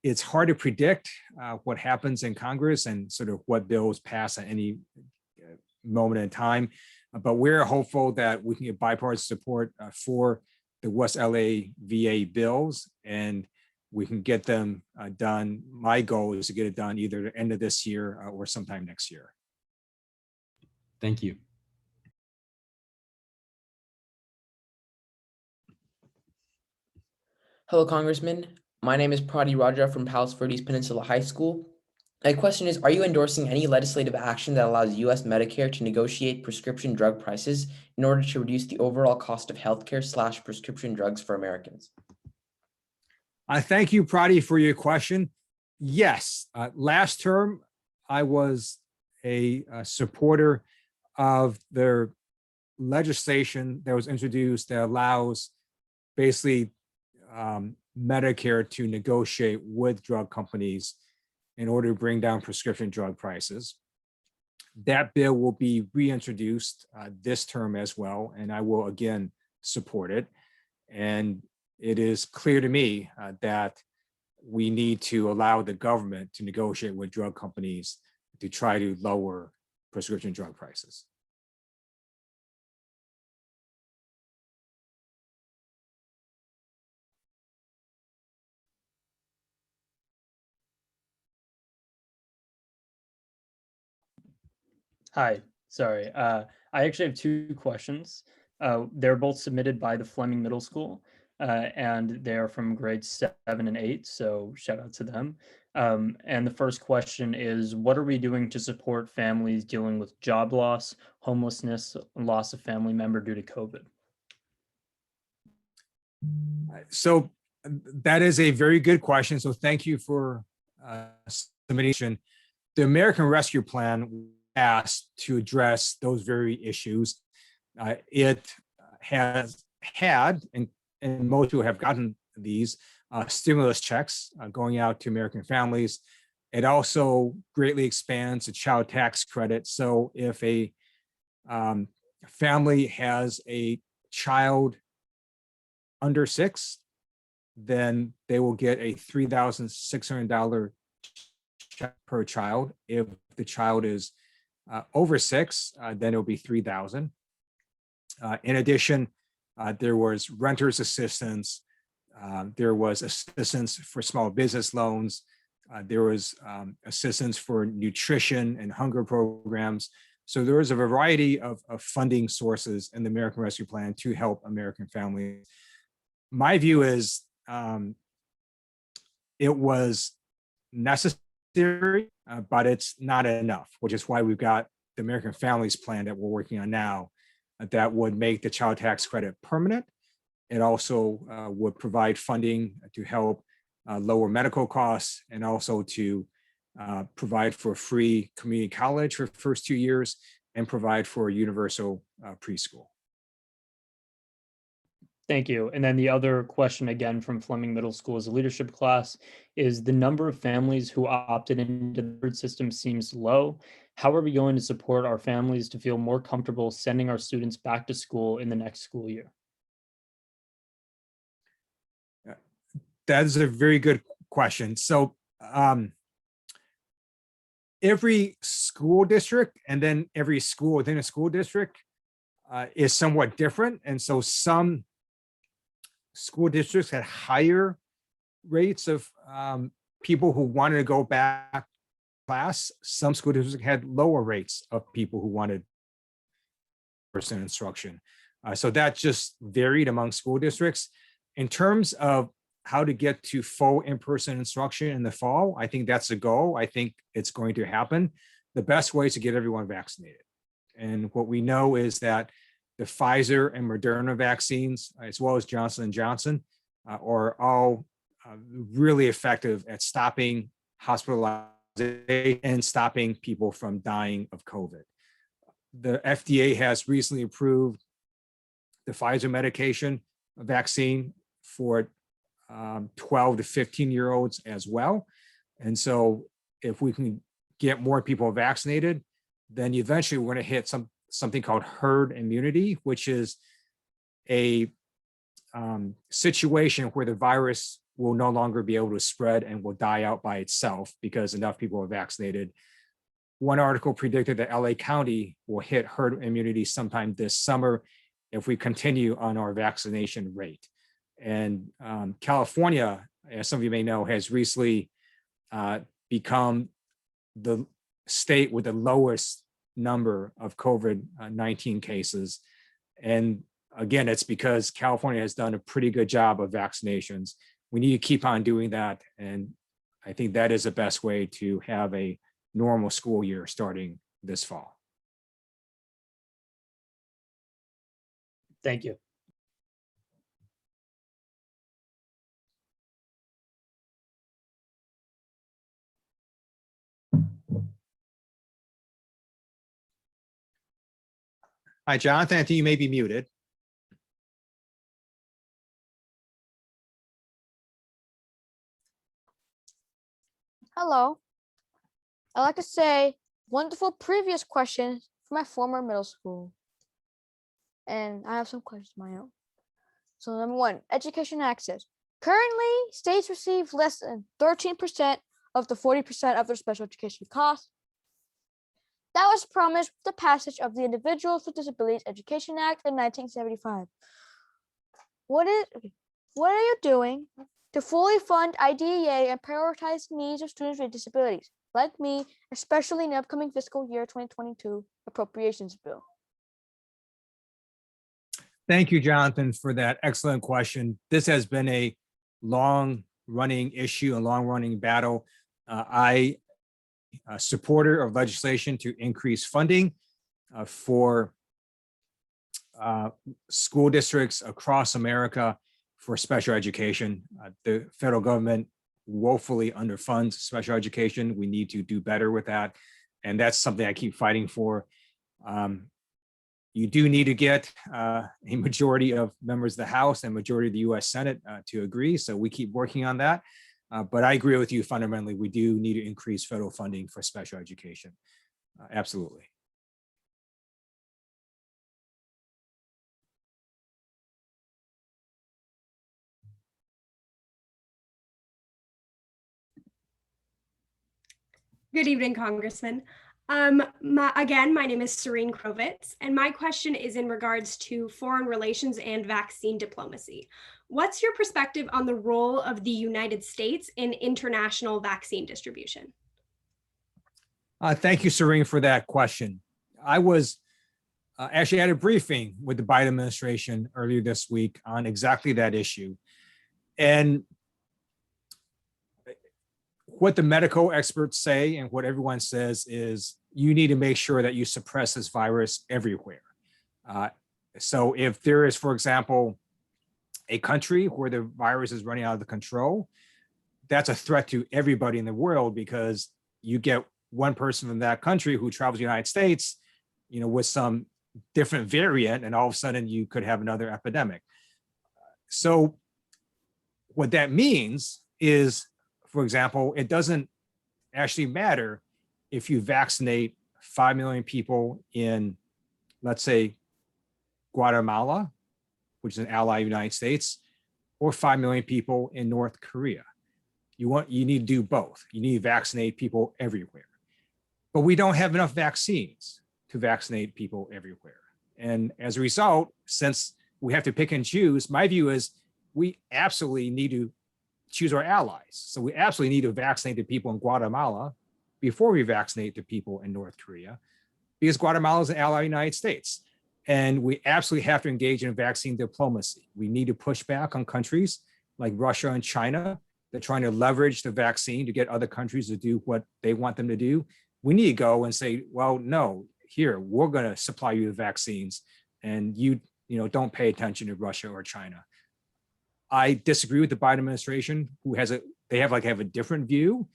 It's hard to predict what happens in Congress and sort of what bills pass at any moment in time. But we're hopeful that we can get bipartisan support for the West LA VA bills, and we can get them done. My goal is to get it done either the end of this year or sometime next year. Thank you. Hello, Congressman. My name is Prati Raja from Palos Verdes Peninsula High School. My question is, are you endorsing any legislative action that allows U.S. Medicare to negotiate prescription drug prices in order to reduce the overall cost of healthcare / prescription drugs for Americans? I thank you, Prati, for your question. Yes, last term, I was a supporter of the legislation that was introduced that allows basically Medicare to negotiate with drug companies in order to bring down prescription drug prices. That bill will be reintroduced this term as well, and I will again support it. And it is clear to me that we need to allow the government to negotiate with drug companies to try to lower prescription drug prices. Hi, sorry. I actually have two questions. They're both submitted by the Fleming Middle School. and they are from grades 7 and 8. So shout out to them. And the first question is, what are we doing to support families dealing with job loss, homelessness, and loss of family member due to COVID? So that is a very good question. So thank you for submitting. The American Rescue Plan was asked to address those very issues. It has had, and most who have gotten these stimulus checks going out to American families. It also greatly expands the child tax credit. So if a family has a child under 6, then they will get a $3,600 check per child. If the child is over 6, then it'll be $3,000. In addition, there was renters assistance. There was assistance for small business loans. There was assistance for nutrition and hunger programs. So there was a variety of funding sources in the American Rescue Plan to help American families. My view is it was necessary, but it's not enough, which is why we've got the American Families Plan that we're working on now that would make the child tax credit permanent. It also would provide funding to help lower medical costs and also to provide for free community college for the first 2 years and provide for universal preschool. Thank you. And then the other question, again from Fleming Middle School as a leadership class, is the number of families who opted into the third system seems low. How are we going to support our families to feel more comfortable sending our students back to school in the next school year? That is a very good question. So every school district and then every school within a school district is somewhat different. And so some school districts had higher rates of people who wanted to go back to class. Some school districts had lower rates of people who wanted in-person instruction. So that just varied among school districts. In terms of how to get to full in-person instruction in the fall, I think that's a goal. I think it's going to happen. The best way is to get everyone vaccinated. And what we know is that the Pfizer and Moderna vaccines, as well as Johnson & Johnson, are all really effective at stopping hospitalization and stopping people from dying of COVID. The FDA has recently approved the Pfizer medication vaccine for 12 to 15-year-olds as well. And so if we can get more people vaccinated, then eventually we're going to hit something called herd immunity, which is a situation where the virus will no longer be able to spread and will die out by itself because enough people are vaccinated. One article predicted that LA County will hit herd immunity sometime this summer if we continue on our vaccination rate. And California, as some of you may know, has recently become the state with the lowest number of COVID-19 cases. And again, it's because California has done a pretty good job of vaccinations. We need to keep on doing that. And I think that is the best way to have a normal school year starting this fall. Thank you. Hi, Jonathan, I think you may be muted. Hello. I'd like to say wonderful previous question from my former middle school. And I have some questions of my own. So number 1, education access. Currently, states receive less than 13% of the 40% of their special education costs. That was promised with the passage of the Individuals with Disabilities Education Act in 1975. What are you doing to fully fund IDEA and prioritize needs of students with disabilities, like me, especially in the upcoming fiscal year 2022 appropriations bill? Thank you, Jonathan, for that excellent question. This has been a long-running issue, a long-running battle. I a supporter of legislation to increase funding for school districts across America for special education. The federal government woefully underfunds special education. We need to do better with that. And that's something I keep fighting for. You do need to get a majority of members of the House and majority of the US Senate to agree. So we keep working on that. But I agree with you fundamentally, we do need to increase federal funding for special education. Absolutely. Good evening, Congressman. My name is Serene Krovitz, and my question is in regards to foreign relations and vaccine diplomacy. What's your perspective on the role of the United States in international vaccine distribution? Thank you, Serene, for that question. I was actually at a briefing with the Biden administration earlier this week on exactly that issue. And what the medical experts say and what everyone says is you need to make sure that you suppress this virus everywhere. So if there is, for example, a country where the virus is running out of control, that's a threat to everybody in the world because you get one person from that country who travels to the United States, with some different variant, and all of a sudden you could have another epidemic. So what that means is, for example, it doesn't actually matter if you vaccinate 5 million people in, let's say, Guatemala, which is an ally of the United States, or 5 million people in North Korea. You need to do both. You need to vaccinate people everywhere. But we don't have enough vaccines to vaccinate people everywhere. And as a result, since we have to pick and choose, my view is we absolutely need to choose our allies. So we absolutely need to vaccinate the people in Guatemala before we vaccinate the people in North Korea, because Guatemala is an ally of the United States. And we absolutely have to engage in vaccine diplomacy. We need to push back on countries like Russia and China. They're trying to leverage the vaccine to get other countries to do what they want them to do. We need to go and say, well, no, here, we're going to supply you the vaccines, and you don't pay attention to Russia or China. I disagree with the Biden administration, who have a different view.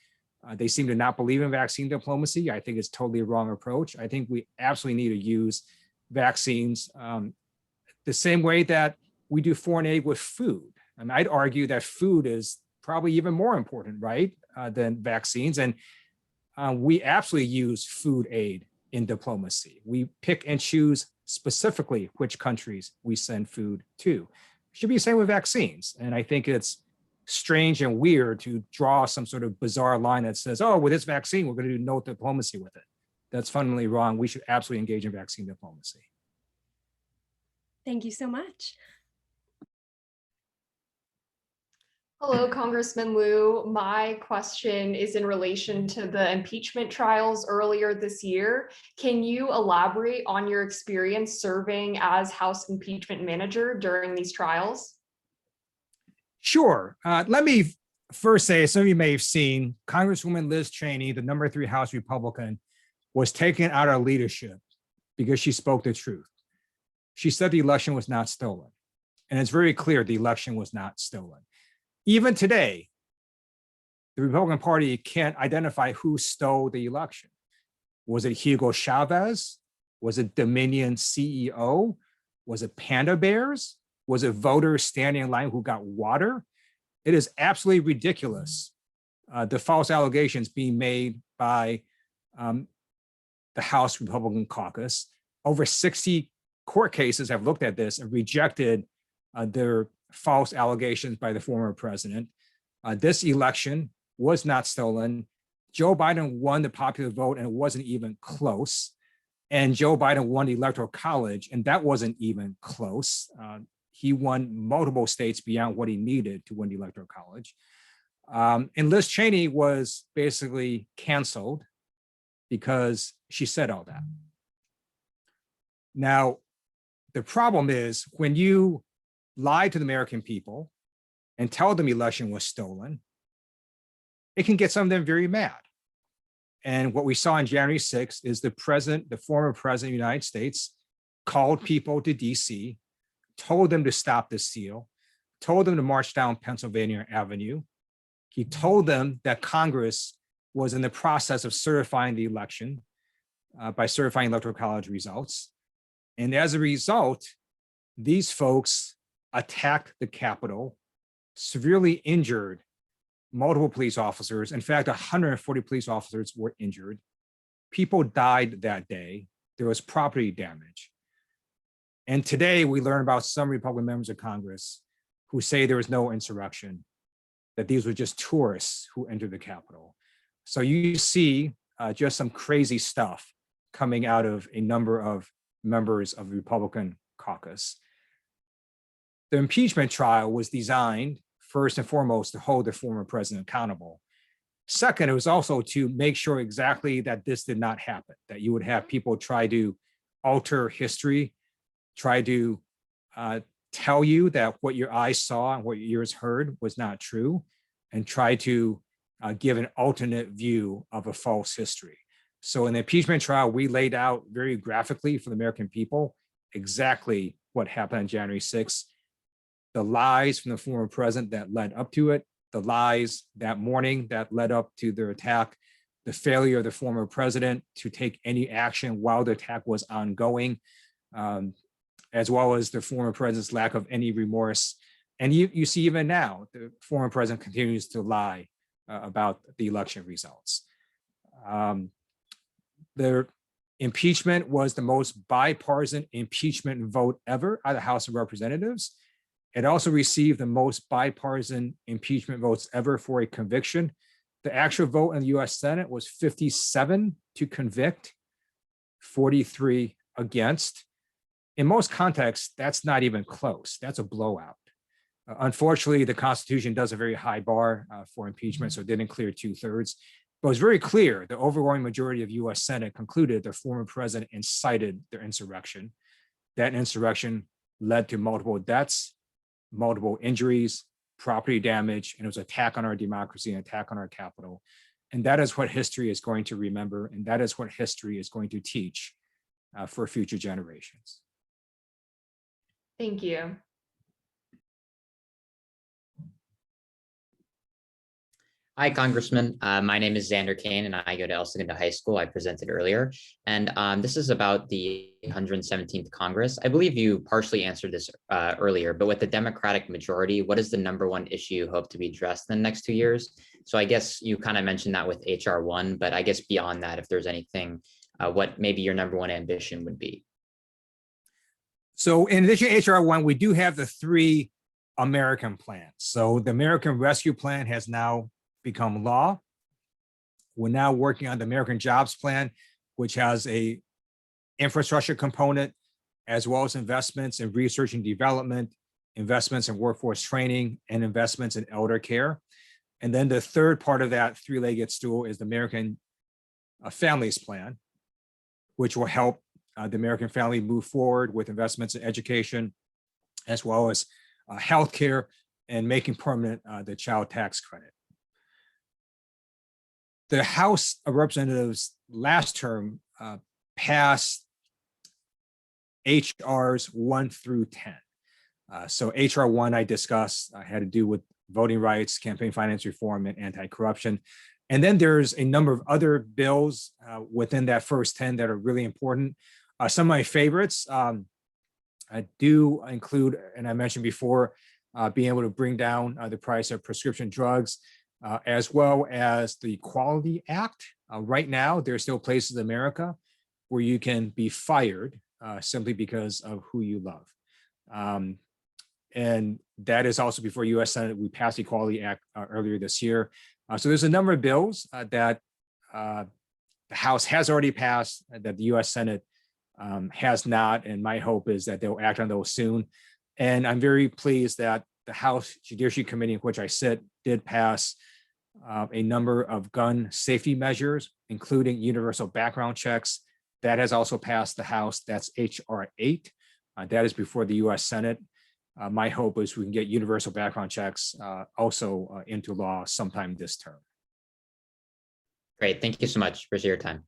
They seem to not believe in vaccine diplomacy. I think it's totally a wrong approach. I think we absolutely need to use vaccines the same way that we do foreign aid with food. And I'd argue that food is probably even more important, right, than vaccines. And we absolutely use food aid in diplomacy. We pick and choose specifically which countries we send food to. Should be the same with vaccines. And I think it's strange and weird to draw some sort of bizarre line that says, oh, with this vaccine, we're going to do no diplomacy with it. That's fundamentally wrong. We should absolutely engage in vaccine diplomacy. Thank you so much. Hello, Congressman Lieu. My question is in relation to the impeachment trials earlier this year. Can you elaborate on your experience serving as House impeachment manager during these trials? Sure. Let me first say, some of you may have seen Congresswoman Liz Cheney, the number 3 House Republican, was taken out of leadership because she spoke the truth. She said the election was not stolen. And it's very clear the election was not stolen. Even today, the Republican Party can't identify who stole the election. Was it Hugo Chavez? Was it Dominion CEO? Was it Panda Bears? Was it voters standing in line who got water? It is absolutely ridiculous, the false allegations being made by the House Republican caucus. Over 60 court cases have looked at this and rejected their false allegations by the former president. This election was not stolen. Joe Biden won the popular vote, and it wasn't even close. And Joe Biden won the Electoral College, and that wasn't even close. He won multiple states beyond what he needed to win the Electoral College. And Liz Cheney was basically canceled because she said all that. Now, the problem is when you lie to the American people and tell them the election was stolen, it can get some of them very mad. And what we saw on January 6th is the former president of the United States called people to DC, told them to stop the steal, told them to march down Pennsylvania Avenue. He told them that Congress was in the process of certifying the election by certifying electoral college results. And as a result, these folks attacked the Capitol, severely injured multiple police officers. In fact, 140 police officers were injured. People died that day. There was property damage. And today we learn about some Republican members of Congress who say there was no insurrection, that these were just tourists who entered the Capitol. So you see just some crazy stuff coming out of a number of members of the Republican caucus. The impeachment trial was designed first and foremost to hold the former president accountable. Second, it was also to make sure exactly that this did not happen, that you would have people try to alter history, try to tell you that what your eyes saw and what your ears heard was not true, and try to give an alternate view of a false history. So in the impeachment trial, we laid out very graphically for the American people exactly what happened on January 6th, the lies from the former president that led up to it, the lies that morning that led up to their attack, the failure of the former president to take any action while the attack was ongoing, as well as the former president's lack of any remorse. And you see even now, the former president continues to lie about the election results. The impeachment was the most bipartisan impeachment vote ever out of the House of Representatives. It also received the most bipartisan impeachment votes ever for a conviction. The actual vote in the US Senate was 57 to convict, 43 against. In most contexts, that's not even close. That's a blowout. Unfortunately, the Constitution does a very high bar for impeachment, so it didn't clear 2/3. But it was very clear the overwhelming majority of US Senate concluded the former president incited their insurrection. That insurrection led to multiple deaths, multiple injuries, property damage, and it was an attack on our democracy, an attack on our Capitol. And that is what history is going to remember, and that is what history is going to teach for future generations. Thank you. Hi, Congressman. My name is Xander Kane, and I go to El Segundo High School. I presented earlier, and this is about the 117th Congress. I believe you partially answered this earlier, but with the Democratic majority, what is the #1 issue you hope to be addressed in the next 2 years? So I guess you kind of mentioned that with HR 1, but I guess beyond that, if there's anything, what maybe your #1 ambition would be. So in addition to HR 1, we do have the 3 American plans. So the American Rescue Plan has now become law. We're now working on the American Jobs Plan, which has a infrastructure component, as well as investments in research and development, investments in workforce training, and investments in elder care. And then the third part of that 3-legged stool is the American Families Plan, which will help the American family move forward with investments in education, as well as healthcare and making permanent the child tax credit. The House of Representatives last term passed HRs 1 through 10. So HR 1 I discussed had to do with voting rights, campaign finance reform, and anti-corruption. And then there's a number of other bills within that first 10 that are really important. Some of my favorites I do include, and I mentioned before, being able to bring down the price of prescription drugs, as well as the Equality Act. Right now, there are still places in America where you can be fired simply because of who you love. And that is also before US Senate. We passed the Equality Act earlier this year. So there's a number of bills that the House has already passed that the US Senate has not. And my hope is that they'll act on those soon. And I'm very pleased that the House Judiciary Committee, in which I sit, did pass a number of gun safety measures, including universal background checks. That has also passed the House. That's HR 8. That is before the US Senate. My hope is we can get universal background checks also into law sometime this term. Great. Thank you so much. Appreciate your time.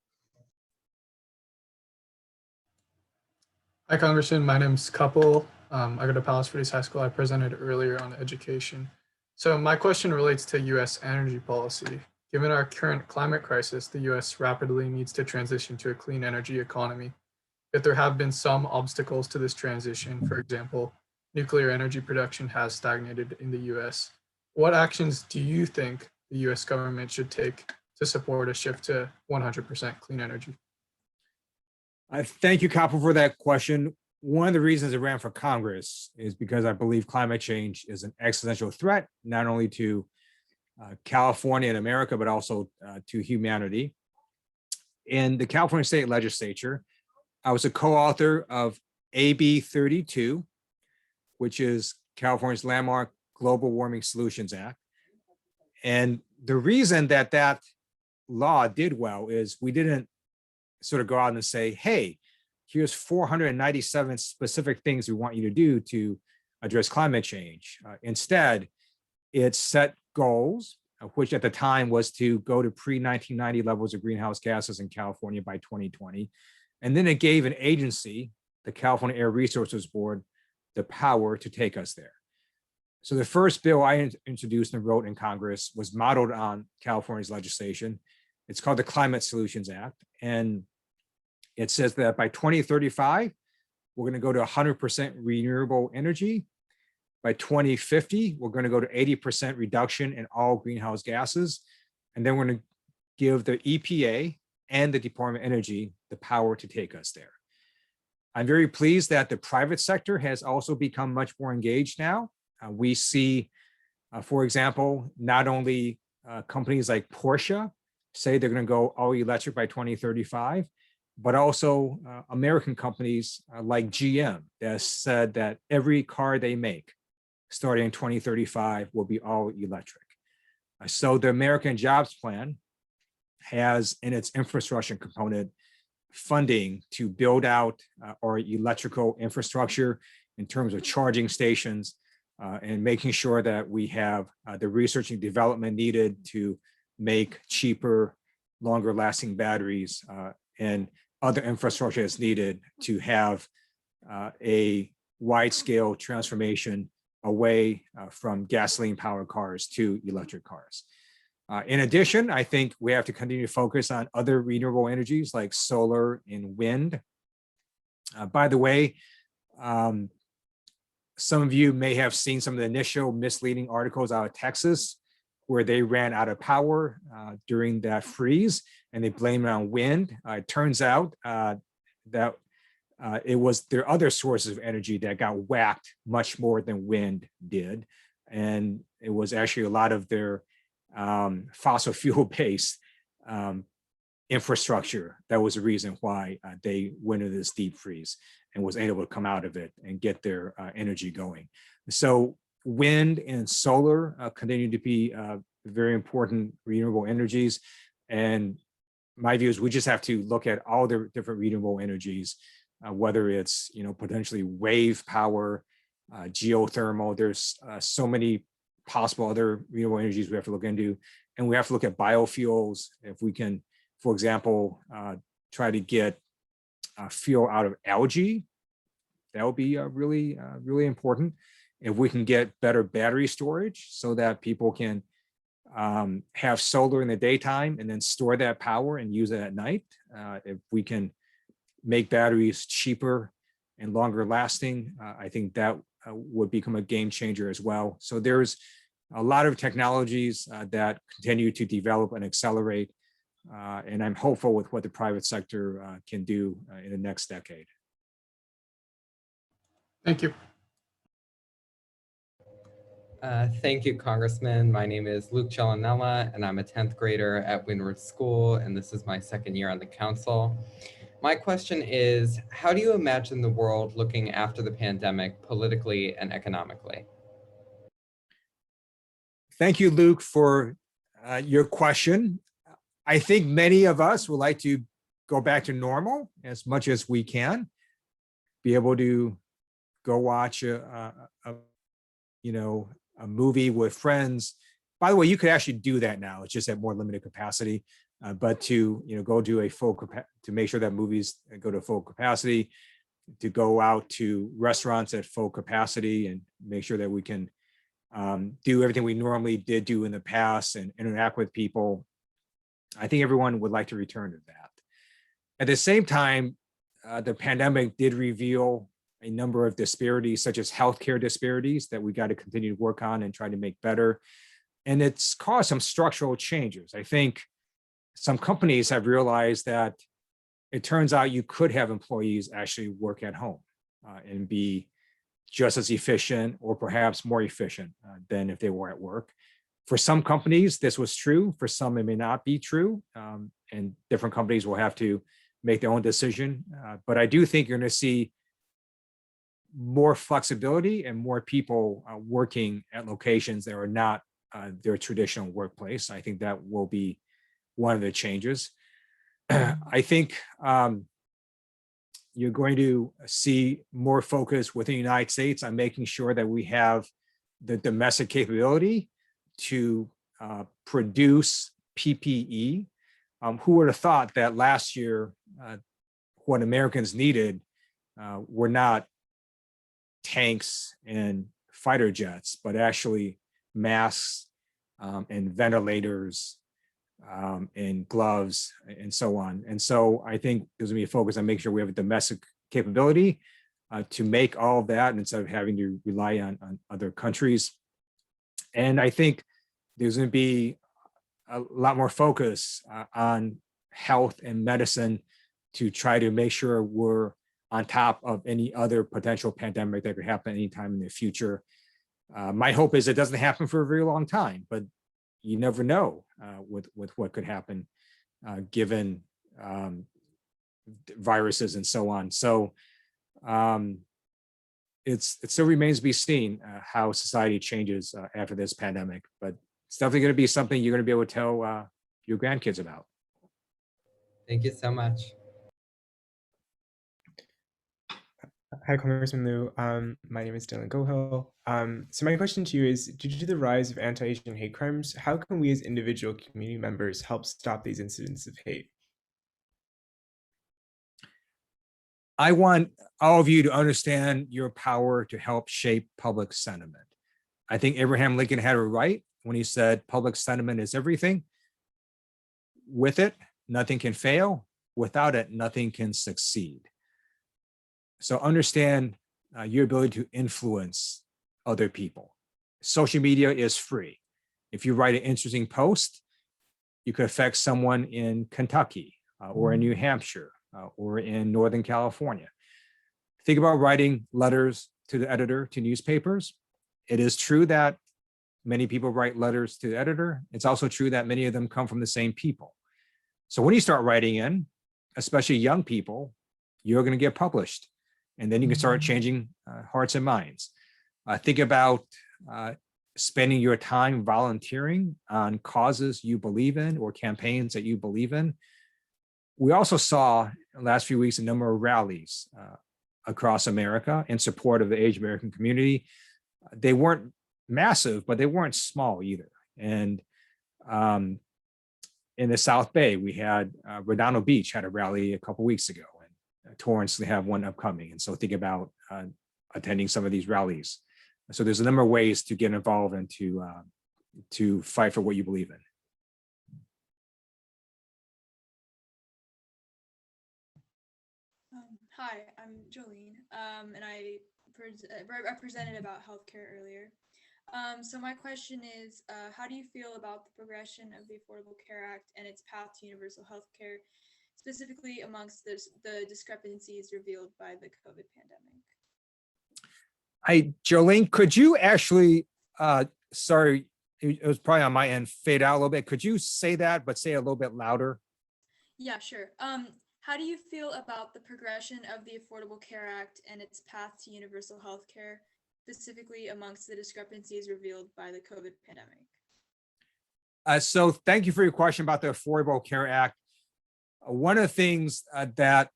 Hi, Congressman. My name's Couple. I go to Palos Verdes High School. I presented earlier on education. So my question relates to U.S. energy policy. Given our current climate crisis, the U.S. rapidly needs to transition to a clean energy economy. Yet there have been some obstacles to this transition. For example, nuclear energy production has stagnated in the U.S. What actions do you think the U.S. government should take to support a shift to 100% clean energy? Thank you, Kapil, for that question. One of the reasons I ran for Congress is because I believe climate change is an existential threat, not only to California and America, but also to humanity. In the California State Legislature, I was a co-author of AB 32, which is California's landmark Global Warming Solutions Act. And the reason that that law did well is we didn't sort of go out and say, hey, here's 497 specific things we want you to do to address climate change. Instead, it set goals, which at the time was to go to pre-1990 levels of greenhouse gases in California by 2020. And then it gave an agency, the California Air Resources Board, the power to take us there. So the first bill I introduced and wrote in Congress was modeled on California's legislation. It's called the Climate Solutions Act. And it says that by 2035, we're going to go to 100% renewable energy. By 2050, we're going to go to 80% reduction in all greenhouse gases. And then we're going to give the EPA and the Department of Energy the power to take us there. I'm very pleased that the private sector has also become much more engaged now. We see, for example, not only companies like Porsche say they're going to go all electric by 2035, but also American companies like GM that said that every car they make starting in 2035 will be all electric. So the American Jobs Plan has in its infrastructure component funding to build out our electrical infrastructure in terms of charging stations and making sure that we have the research and development needed to make cheaper, longer lasting batteries and other infrastructure that's needed to have a wide scale transformation away from gasoline powered cars to electric cars. In addition, I think we have to continue to focus on other renewable energies like solar and wind. By the way, some of you may have seen some of the initial misleading articles out of Texas where they ran out of power during that freeze and they blamed it on wind. It turns out that it was their other sources of energy that got whacked much more than wind did. And it was actually a lot of their fossil fuel based infrastructure that was the reason why they went into this deep freeze and was able to come out of it and get their energy going. So wind and solar continue to be very important renewable energies. And my view is we just have to look at all the different renewable energies, whether it's potentially wave power, geothermal. There's so many possible other renewable energies we have to look into, and we have to look at biofuels. If we can, for example, try to get fuel out of algae, that would be really, really important. If we can get better battery storage so that people can have solar in the daytime and then store that power and use it at night. If we can make batteries cheaper and longer lasting, I think that would become a game changer as well. So there's a lot of technologies that continue to develop and accelerate. And I'm hopeful with what the private sector can do in the next decade. Thank you. Thank you, Congressman. My name is Luke Cellanella, and I'm a 10th grader at Windward School, and this is my second year on the council. My question is, how do you imagine the world looking after the pandemic politically and economically? Thank you, Luke, for your question. I think many of us would like to go back to normal as much as we can, be able to go watch a movie with friends. By the way, you could actually do that now. It's just at more limited capacity. But to go to a to make sure that movies go to full capacity, to go out to restaurants at full capacity, and make sure that we can do everything we normally did do in the past and interact with people. I think everyone would like to return to that. At the same time, the pandemic did reveal a number of disparities, such as healthcare disparities, that we got to continue to work on and try to make better. And it's caused some structural changes. I think some companies have realized that it turns out you could have employees actually work at home and be just as efficient or perhaps more efficient than if they were at work. For some companies, this was true. For some, it may not be true. And different companies will have to make their own decision. But I do think you're going to see more flexibility and more people working at locations that are not their traditional workplace. I think that will be one of the changes. I think you're going to see more focus within the United States on making sure that we have the domestic capability to produce PPE. Who would have thought that last year what Americans needed were not tanks and fighter jets, but actually masks and ventilators and gloves and so on. And so I think there's gonna be a focus on making sure we have a domestic capability to make all of that instead of having to rely on other countries. And I think there's gonna be a lot more focus on health and medicine to try to make sure we're on top of any other potential pandemic that could happen anytime in the future. My hope is it doesn't happen for a very long time, but you never know with what could happen given viruses and so on. So it still remains to be seen how society changes after this pandemic, but it's definitely going to be something you're going to be able to tell your grandkids about. Thank you so much. Hi, Congressman Lieu. My name is Dylan Gohill. So my question to you is, due to the rise of anti-Asian hate crimes, how can we as individual community members help stop these incidents of hate? I want all of you to understand your power to help shape public sentiment. I think Abraham Lincoln had it right when he said public sentiment is everything. With it, nothing can fail. Without it, nothing can succeed. So understand your ability to influence other people. Social media is free. If you write an interesting post, you could affect someone in Kentucky or in New Hampshire or in Northern California. Think about writing letters to the editor to newspapers. It is true that many people write letters to the editor. It's also true that many of them come from the same people. So when you start writing in, especially young people, you're going to get published. And then you can start changing hearts and minds. Think about spending your time volunteering on causes you believe in or campaigns that you believe in. We also saw in the last few weeks a number of rallies across America in support of the Asian American community. They weren't massive, but they weren't small either. And in the South Bay, we had Redondo Beach had a rally a couple weeks ago. Torrance, they have one upcoming. And so think about attending some of these rallies. So there's a number of ways to get involved and to fight for what you believe in. Hi, I'm Jolene, and I represented about healthcare earlier. So my question is, how do you feel about the progression of the Affordable Care Act and its path to universal healthcare, specifically amongst the discrepancies revealed by the COVID pandemic? Jolene, could you actually, sorry, it was probably on my end, fade out a little bit. Could you say that, but say it a little bit louder? Yeah, sure. How do you feel about the progression of the Affordable Care Act and its path to universal healthcare, specifically amongst the discrepancies revealed by the COVID pandemic? So thank you for your question about the Affordable Care Act. One of the things that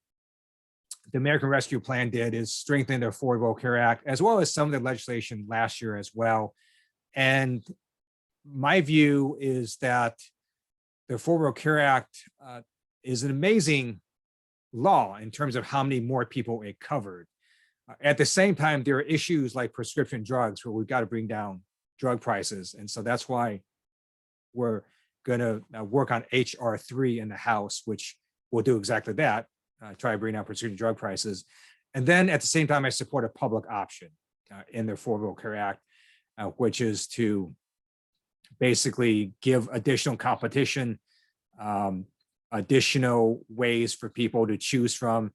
the American Rescue Plan did is strengthen the Affordable Care Act, as well as some of the legislation last year as well. And my view is that the Affordable Care Act is an amazing law in terms of how many more people it covered. At the same time, there are issues like prescription drugs where we've got to bring down drug prices. And so that's why we're going to work on HR3 in the House, which will do exactly that, try to bring down prescription drug prices. And then at the same time, I support a public option in the Affordable Care Act, which is to basically give additional competition, additional ways for people to choose from,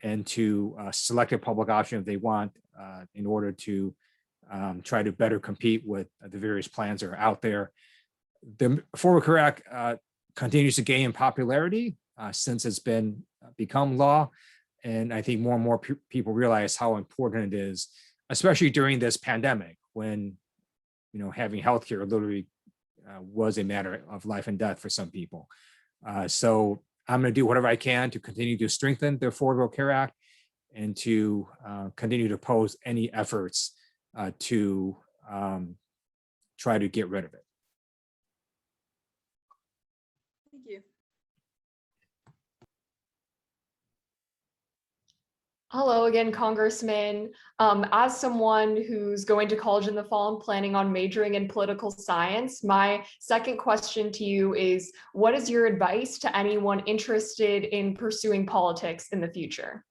and to select a public option if they want in order to try to better compete with the various plans that are out there. The Affordable Care Act continues to gain in popularity since it's become law. And I think more and more people realize how important it is, especially during this pandemic when, having healthcare literally was a matter of life and death for some people. So I'm going to do whatever I can to continue to strengthen the Affordable Care Act and to continue to oppose any efforts to try to get rid of it. Thank you. Hello again, Congressman. As someone who's going to college in the fall and planning on majoring in political science, my second question to you is, what is your advice to anyone interested in pursuing politics in the future?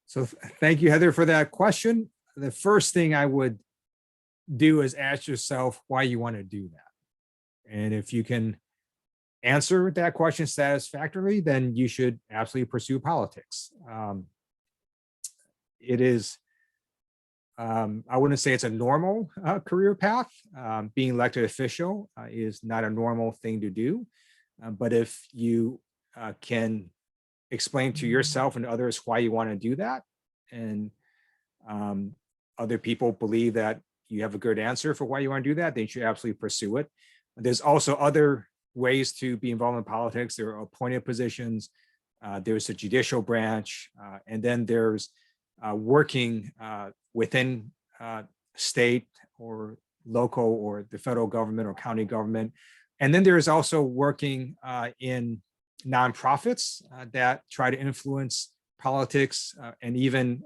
So thank you, Heather, for that question. The first thing I would do is ask yourself why you want to do that. And if you can answer that question satisfactorily, then you should absolutely pursue politics. It is, I wouldn't say it's a normal career path. Being elected official is not a normal thing to do. But if you can explain to yourself and others why you want to do that, and other people believe that you have a good answer for why you want to do that, then you should absolutely pursue it. There's also other ways to be involved in politics. There are appointed positions, there's a judicial branch, and then there's working within state or local or the federal government or county government. And then there's also working in nonprofits that try to influence politics, and even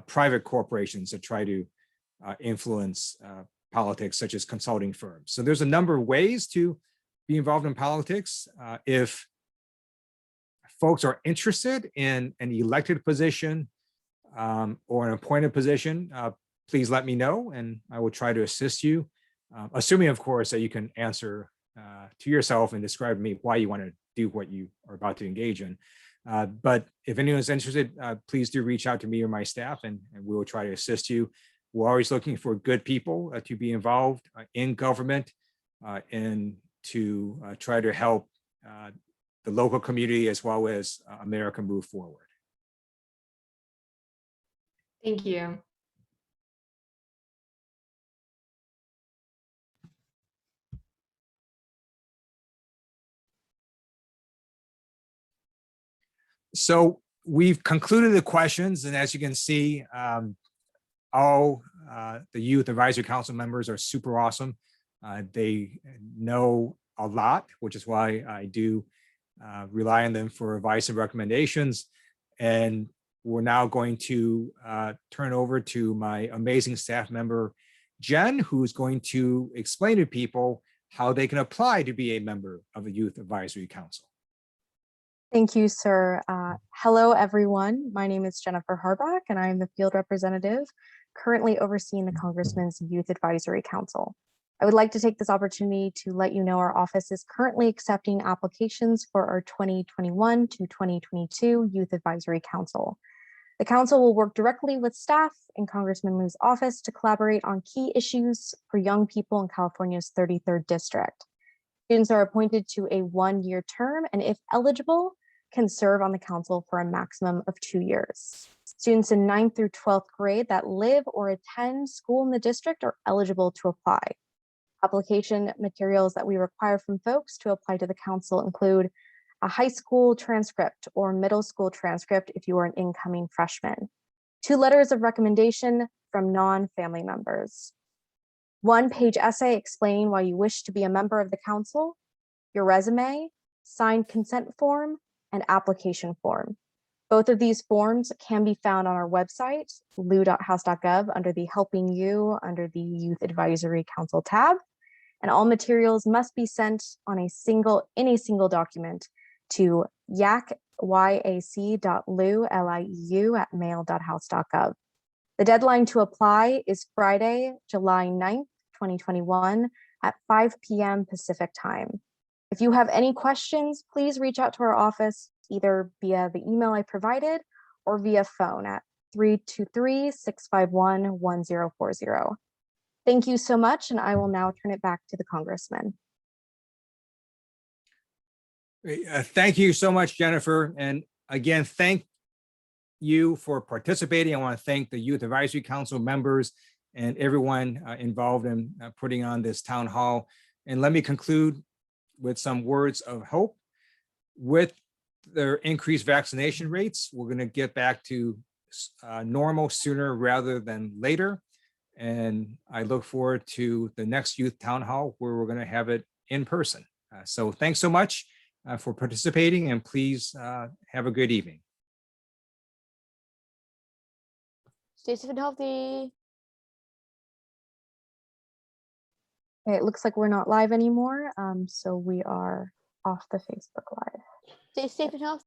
private corporations that try to influence politics, such as consulting firms. So there's a number of ways to be involved in politics. If folks are interested in an elected position or an appointed position, please let me know and I will try to assist you, assuming, of course, that you can answer to yourself and describe to me why you want to do what you are about to engage in. But if anyone's interested, please do reach out to me or my staff, and we will try to assist you. We're always looking for good people to be involved in government and to try to help the local community as well as America move forward. Thank you. So we've concluded the questions, and as you can see, all the Youth Advisory Council members are super awesome. They know a lot, which is why I do rely on them for advice and recommendations. And we're now going to turn over to my amazing staff member, Jen, who's going to explain to people how they can apply to be a member of the Youth Advisory Council. Thank you, sir. Hello, everyone. My name is Jennifer Harbach, and I am the field representative currently overseeing the Congressman's Youth Advisory Council. I would like to take this opportunity to let you know our office is currently accepting applications for our 2021 to 2022 Youth Advisory Council. The council will work directly with staff in Congressman Liu's office to collaborate on key issues for young people in California's 33rd district. Students are appointed to a one-year term, and if eligible, can serve on the council for a maximum of 2 years. Students in 9th through 12th grade that live or attend school in the district are eligible to apply. Application materials that we require from folks to apply to the council include a high school transcript or middle school transcript if you are an incoming freshman, 2 letters of recommendation from non-family members, 1-page essay explaining why you wish to be a member of the council, your resume, signed consent form, and application form. Both of these forms can be found on our website, lieu.house.gov, under the Helping You under the Youth Advisory Council tab. And all materials must be sent on a single document to yac.lieu@mail.house.gov. The deadline to apply is Friday, July 9th, 2021 at 5 p.m. Pacific time. If you have any questions, please reach out to our office either via the email I provided or via phone at 323-651-1040. Thank you so much, and I will now turn it back to the Congressman. Thank you so much, Jennifer. And again, thank you for participating. I want to thank the Youth Advisory Council members and everyone involved in putting on this town hall. And let me conclude with some words of hope. With their increased vaccination rates, we're going to get back to normal sooner rather than later. And I look forward to the next youth town hall where we're going to have it in person. So thanks so much for participating, and please have a good evening. Stay safe and healthy. Okay, it looks like we're not live anymore, so we are off the Facebook Live. Stay safe and healthy.